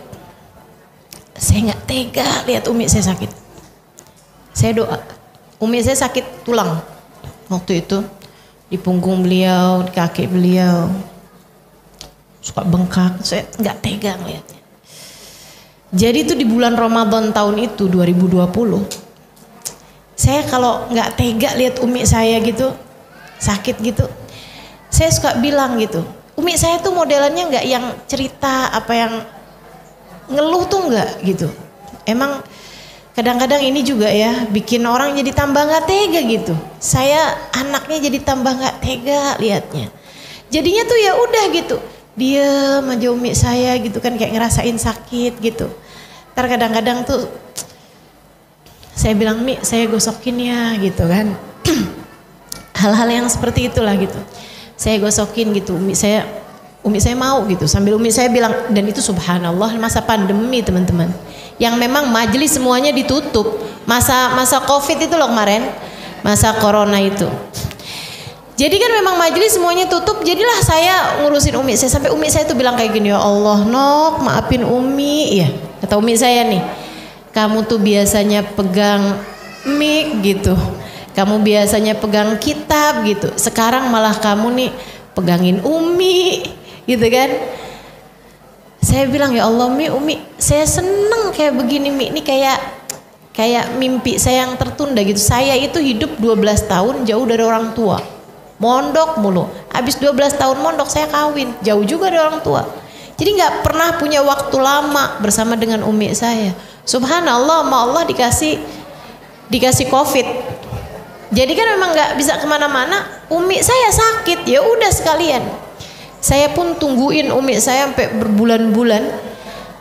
Saya nggak tega lihat umi saya sakit. Saya doa. Umi saya sakit tulang waktu itu, di punggung beliau, di kaki beliau, suka bengkak. Saya nggak tega ngeliatnya. Jadi itu di bulan Ramadan tahun itu 2020. Saya kalau nggak tega lihat umi saya gitu sakit gitu, saya suka bilang gitu, umi saya tuh modelannya nggak yang cerita apa yang ngeluh tuh nggak gitu. Emang kadang-kadang ini juga ya bikin orang jadi tambah nggak tega gitu. Saya anaknya jadi tambah nggak tega liatnya. Jadinya tuh ya udah gitu, diam aja umi saya gitu kan, kayak ngerasain sakit gitu. Ntar kadang-kadang tuh saya bilang, Mi, saya gosokin ya gitu kan. Hal-hal yang seperti itulah gitu. Saya gosokin gitu, umi saya mau gitu. Sambil umi saya bilang, dan itu subhanallah masa pandemi teman-teman. Yang memang majelis semuanya ditutup. Masa Covid itu loh kemarin. Masa corona itu. Jadi kan memang majelis semuanya tutup. Jadilah saya ngurusin umi saya. Sampai umi saya tuh bilang kayak gini, ya Allah Nok, maafin umi. Ya, kata umi saya nih, kamu tuh biasanya pegang mic gitu, kamu biasanya pegang kitab gitu, sekarang malah kamu nih pegangin umi gitu kan. Saya bilang, ya Allah Mi, umi saya seneng kayak begini Mi, ini kayak mimpi saya yang tertunda gitu. Saya itu hidup 12 tahun jauh dari orang tua, mondok mulu. Habis 12 tahun mondok saya kawin, jauh juga dari orang tua. Jadi nggak pernah punya waktu lama bersama dengan umi saya. Subhanallah, sama Allah dikasih COVID. Jadi kan memang nggak bisa kemana-mana. Umi saya sakit, ya udah sekalian. Saya pun tungguin umi saya sampai berbulan-bulan.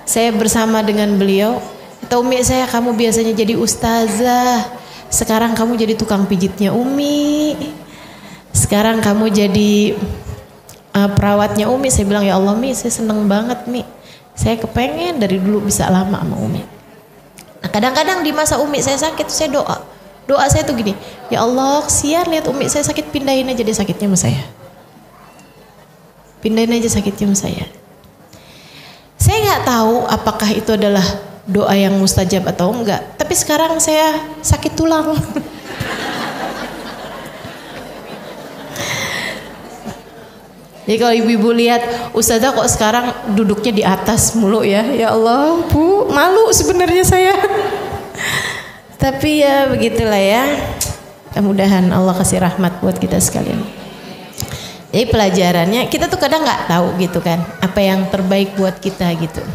Saya bersama dengan beliau. Kata umi saya, kamu biasanya jadi ustazah, sekarang kamu jadi tukang pijitnya umi. Sekarang kamu jadi perawatnya umi. Saya bilang, ya Allah Mi, saya seneng banget Mi. Saya kepengen dari dulu bisa lama sama umi. Nah kadang-kadang di masa umi saya sakit saya doa saya tuh gini, ya Allah kesian lihat umi saya sakit, pindahin aja deh sakitnya sama saya, pindahin aja sakitnya sama saya. Saya nggak tahu apakah itu adalah doa yang mustajab atau enggak, tapi sekarang saya sakit tulang. Jadi kalau ibu-ibu lihat ustazah kok sekarang duduknya di atas mulu ya, ya Allah Bu, malu sebenarnya saya. Tapi ya begitulah ya. Mudah-mudahan Allah kasih rahmat buat kita sekalian. Jadi pelajarannya kita tuh kadang nggak tahu gitu kan, apa yang terbaik buat kita gitu.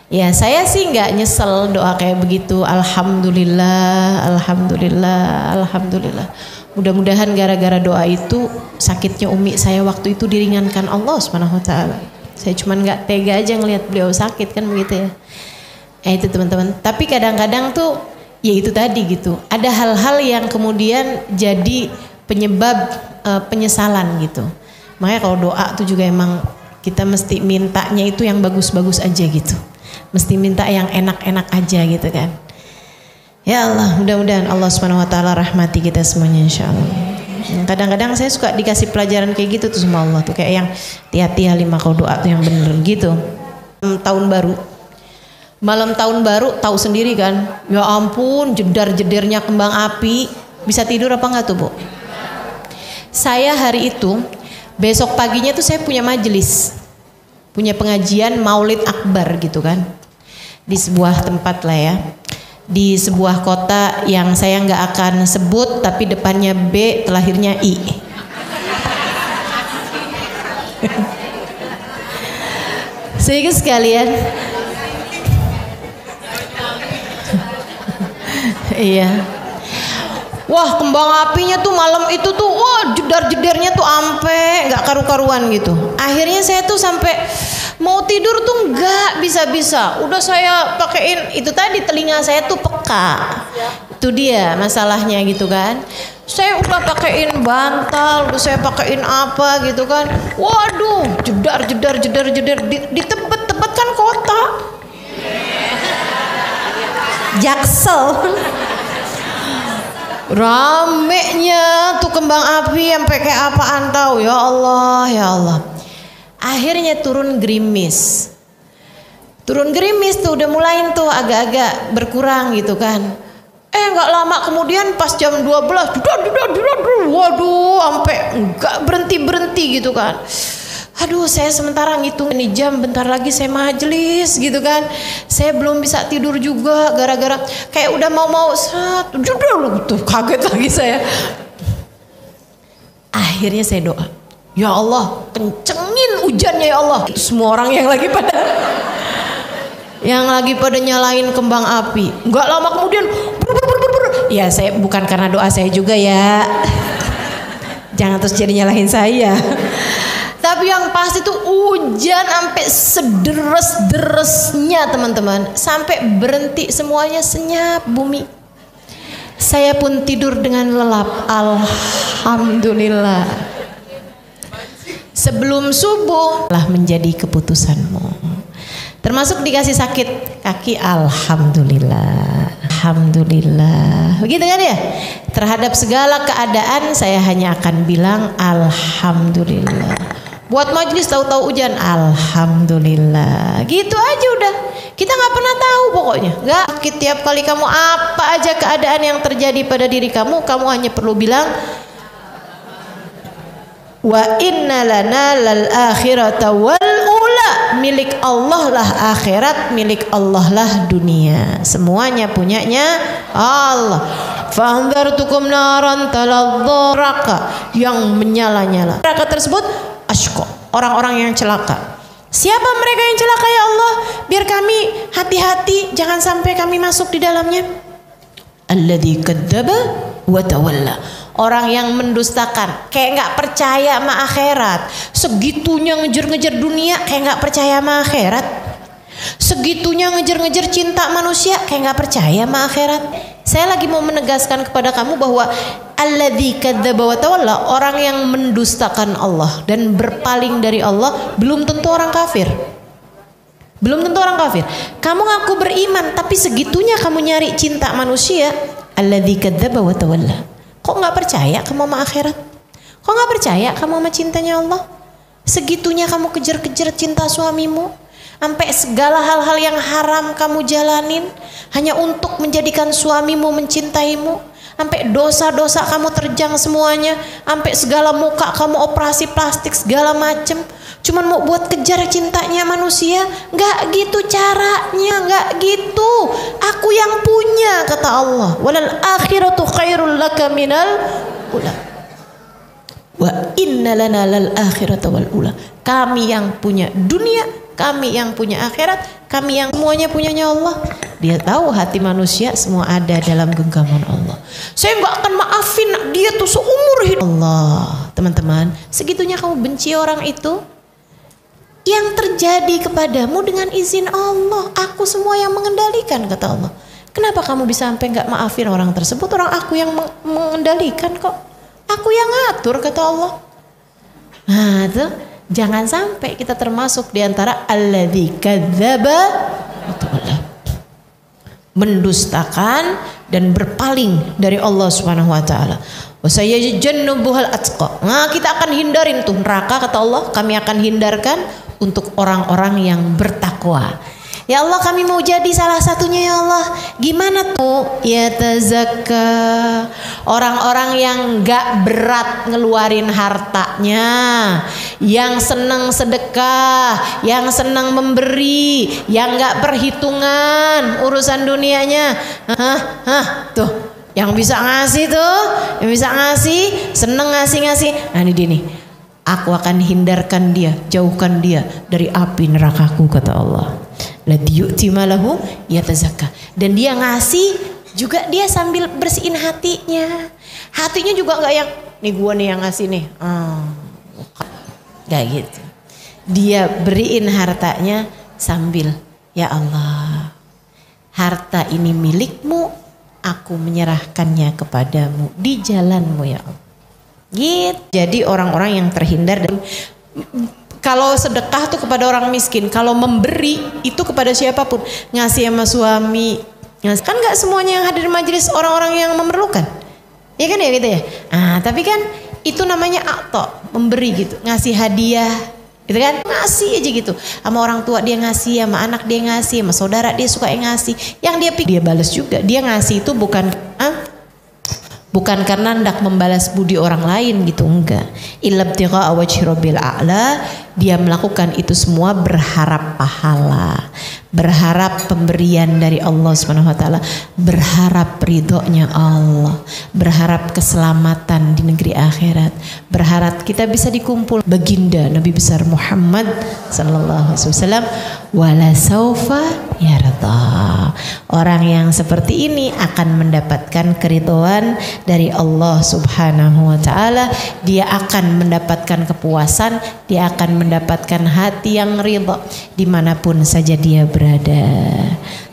Ya saya sih nggak nyesel doa kayak begitu. Alhamdulillah, alhamdulillah, alhamdulillah. Mudah-mudahan gara-gara doa itu sakitnya umi saya waktu itu diringankan Allah Subhanahu wa taala. Saya cuman nggak tega aja ngelihat beliau sakit kan begitu ya. Itu teman-teman. Tapi kadang-kadang tuh ya itu tadi gitu. Ada hal-hal yang kemudian jadi penyebab penyesalan gitu. Makanya kalau doa tuh juga emang kita mesti mintanya itu yang bagus-bagus aja gitu. Mesti minta yang enak-enak aja gitu kan. Ya Allah, mudah-mudahan Allah Subhanahu wa taala rahmati kita semuanya insyaallah. Kadang-kadang saya suka dikasih pelajaran kayak gitu tuh sama Allah tuh, kayak yang hati-hati Halimah kalau doa tuh yang bener gitu. Tahun baru. Malam tahun baru tahu sendiri kan. Ya ampun, jedar-jedernya kembang api. Bisa tidur apa enggak tuh, Bu? Saya hari itu besok paginya tuh saya punya majelis. Punya pengajian Maulid Akbar gitu kan. Di sebuah tempat lah ya. Di sebuah kota yang saya nggak akan sebut tapi depannya B terakhirnya I. Sehingga sekalian, iya. Wah, kembang apinya tuh malam itu tuh, wah jedar-jedernya tuh ampe nggak karu-karuan gitu. Akhirnya saya tuh sampai mau tidur tuh nggak bisa-bisa. Udah saya pakein itu tadi, telinga saya tuh peka. Itu dia masalahnya gitu kan. Saya udah pakein bantal, udah saya pakein apa gitu kan. Waduh, jedar di tebet kan kota. Jaksel. Ramenya tuh kembang api sampai kayak apaan tahu, ya Allah ya Allah. Akhirnya turun gerimis tuh udah mulai tuh agak-agak berkurang gitu kan. Nggak lama kemudian pas jam 12 waduh sampai nggak berhenti gitu kan. Aduh, saya sementara ngitung ini jam, bentar lagi saya majelis gitu kan. Saya belum bisa tidur juga gara-gara kayak udah mau tuh kaget lagi saya. Akhirnya saya doa, ya Allah kencengin hujannya ya Allah. Semua orang yang lagi pada nyalain kembang api. Nggak lama kemudian ya, saya bukan karena doa saya juga ya. Jangan terus jadi nyalahin saya. Tapi yang pasti tuh hujan sampai sederes-deresnya teman-teman, sampai berhenti semuanya, senyap bumi. Saya pun tidur dengan lelap, alhamdulillah. Sebelum subuh lah menjadi keputusanmu. Termasuk dikasih sakit kaki, alhamdulillah. Alhamdulillah. Begitu kan ya? Terhadap segala keadaan saya hanya akan bilang alhamdulillah. Buat majelis tahu-tahu hujan, alhamdulillah. Gitu aja udah. Kita nggak pernah tahu pokoknya. Nggak. Tiap kali kamu apa aja keadaan yang terjadi pada diri kamu hanya perlu bilang wa inna lana lal akhirata wal ula. Milik Allah lah akhirat, milik Allah lah dunia. Semuanya punyanya Allah. Fa'andhartukum naran taladzza, yang menyala-nyala. Neraka tersebut asyqa, orang-orang yang celaka. Siapa mereka yang celaka ya Allah? Biar kami hati-hati jangan sampai kami masuk di dalamnya. Alladzi kadzdzaba wa tawalla. Orang yang mendustakan, kayak nggak percaya sama akhirat. Segitunya ngejar-ngejar dunia, kayak nggak percaya sama akhirat. Segitunya ngejar-ngejar cinta manusia, kayak nggak percaya sama akhirat. Saya lagi mau menegaskan kepada kamu bahwa alladzi kadzdzaba wa tawalla, orang yang mendustakan Allah dan berpaling dari Allah, belum tentu orang kafir. Belum tentu orang kafir. Kamu ngaku beriman, tapi segitunya kamu nyari cinta manusia, alladzi kadzdzaba wa tawalla. Kok nggak percaya kamu sama akhirat? Kok nggak percaya kamu sama cintanya Allah? Segitunya kamu kejar-kejar cinta suamimu, sampai segala hal-hal yang haram kamu jalanin hanya untuk menjadikan suamimu mencintaimu, sampai dosa-dosa kamu terjang semuanya, sampai segala muka kamu operasi plastik segala macem, cuman mau buat kejar cintanya manusia. Nggak gitu caranya, nggak gitu. Aku yang punya, kata Allah. Walal akhiratu khairul laka minal ula. Wa inna lana lal akhirata wal ula. Kami yang punya dunia, kami yang punya akhirat, kami yang semuanya punyanya Allah. Dia tahu hati manusia semua ada dalam genggaman Allah. Saya nggak akan maafin dia tuh seumur hidup. Allah, teman-teman, segitunya kamu benci orang itu? Yang terjadi kepadamu dengan izin Allah. Aku semua yang mengendalikan, kata Allah. Kenapa kamu bisa sampai nggak maafin orang tersebut? Orang aku yang mengendalikan kok. Aku yang ngatur, kata Allah. Nah, tuh jangan sampai kita termasuk di antara alladzi kadzdzaba mendustakan dan berpaling dari Allah Subhanahu wa taala. Wa sayajjannubuhal atqa. Nah, kita akan hindarin tuh neraka, kata Allah. Kami akan hindarkan untuk orang-orang yang bertakwa. Ya Allah, kami mau jadi salah satunya ya Allah. Gimana tuh? Ya tazakka, orang-orang yang gak berat ngeluarin hartanya, yang senang sedekah, yang senang memberi, yang gak perhitungan urusan dunianya. Tuh, yang bisa ngasih tuh, yang bisa ngasih, seneng ngasih-ngasih. Nah ini dia nih, aku akan hindarkan dia, jauhkan dia dari api nerakaku, kata Allah. Ladzi yu'ti malahu yatazakka. Dan dia ngasih juga dia sambil bersihin hatinya. Hatinya juga nggak yang nih gua nih yang ngasih nih. Gak gitu. Dia beriin hartanya sambil, ya Allah, harta ini milikmu, aku menyerahkannya kepadamu di jalanmu ya Allah. Gitu. Jadi orang-orang yang terhindar dari, kalau sedekah tuh kepada orang miskin, kalau memberi itu kepada siapapun, ngasih sama suami, kan nggak semuanya yang hadir majelis orang-orang yang memerlukan, ya kan ya gitu ya. Tapi kan itu namanya akto, memberi gitu, ngasih hadiah, gitu kan, ngasih aja gitu, sama orang tua dia ngasih, sama anak dia ngasih, sama saudara dia suka ngasih, yang dia pikir dia balas juga, dia ngasih itu bukan karena hendak membalas budi orang lain gitu, enggak. Illabtigha wajhi rabbil a'la, dia melakukan itu semua berharap pahala, berharap pemberian dari Allah Subhanahu wa taala, berharap ridhonya Allah, berharap keselamatan di negeri akhirat, berharap kita bisa dikumpul baginda Nabi besar Muhammad sallallahu alaihi wasallam. Wala saufa yarda. Orang yang seperti ini akan mendapatkan keridhaan dari Allah Subhanahu wa taala. Dia akan mendapatkan kepuasan, dia akan mendapatkan hati yang ridha dimanapun saja dia berada.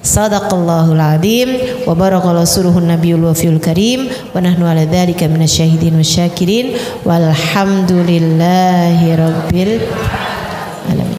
Sadaqallahul azim wa barakallahu suruhun nabiyul wafiyul karim wa nahnu ala dzalika minasyahidin wasyakirin walhamdulillahi rabbil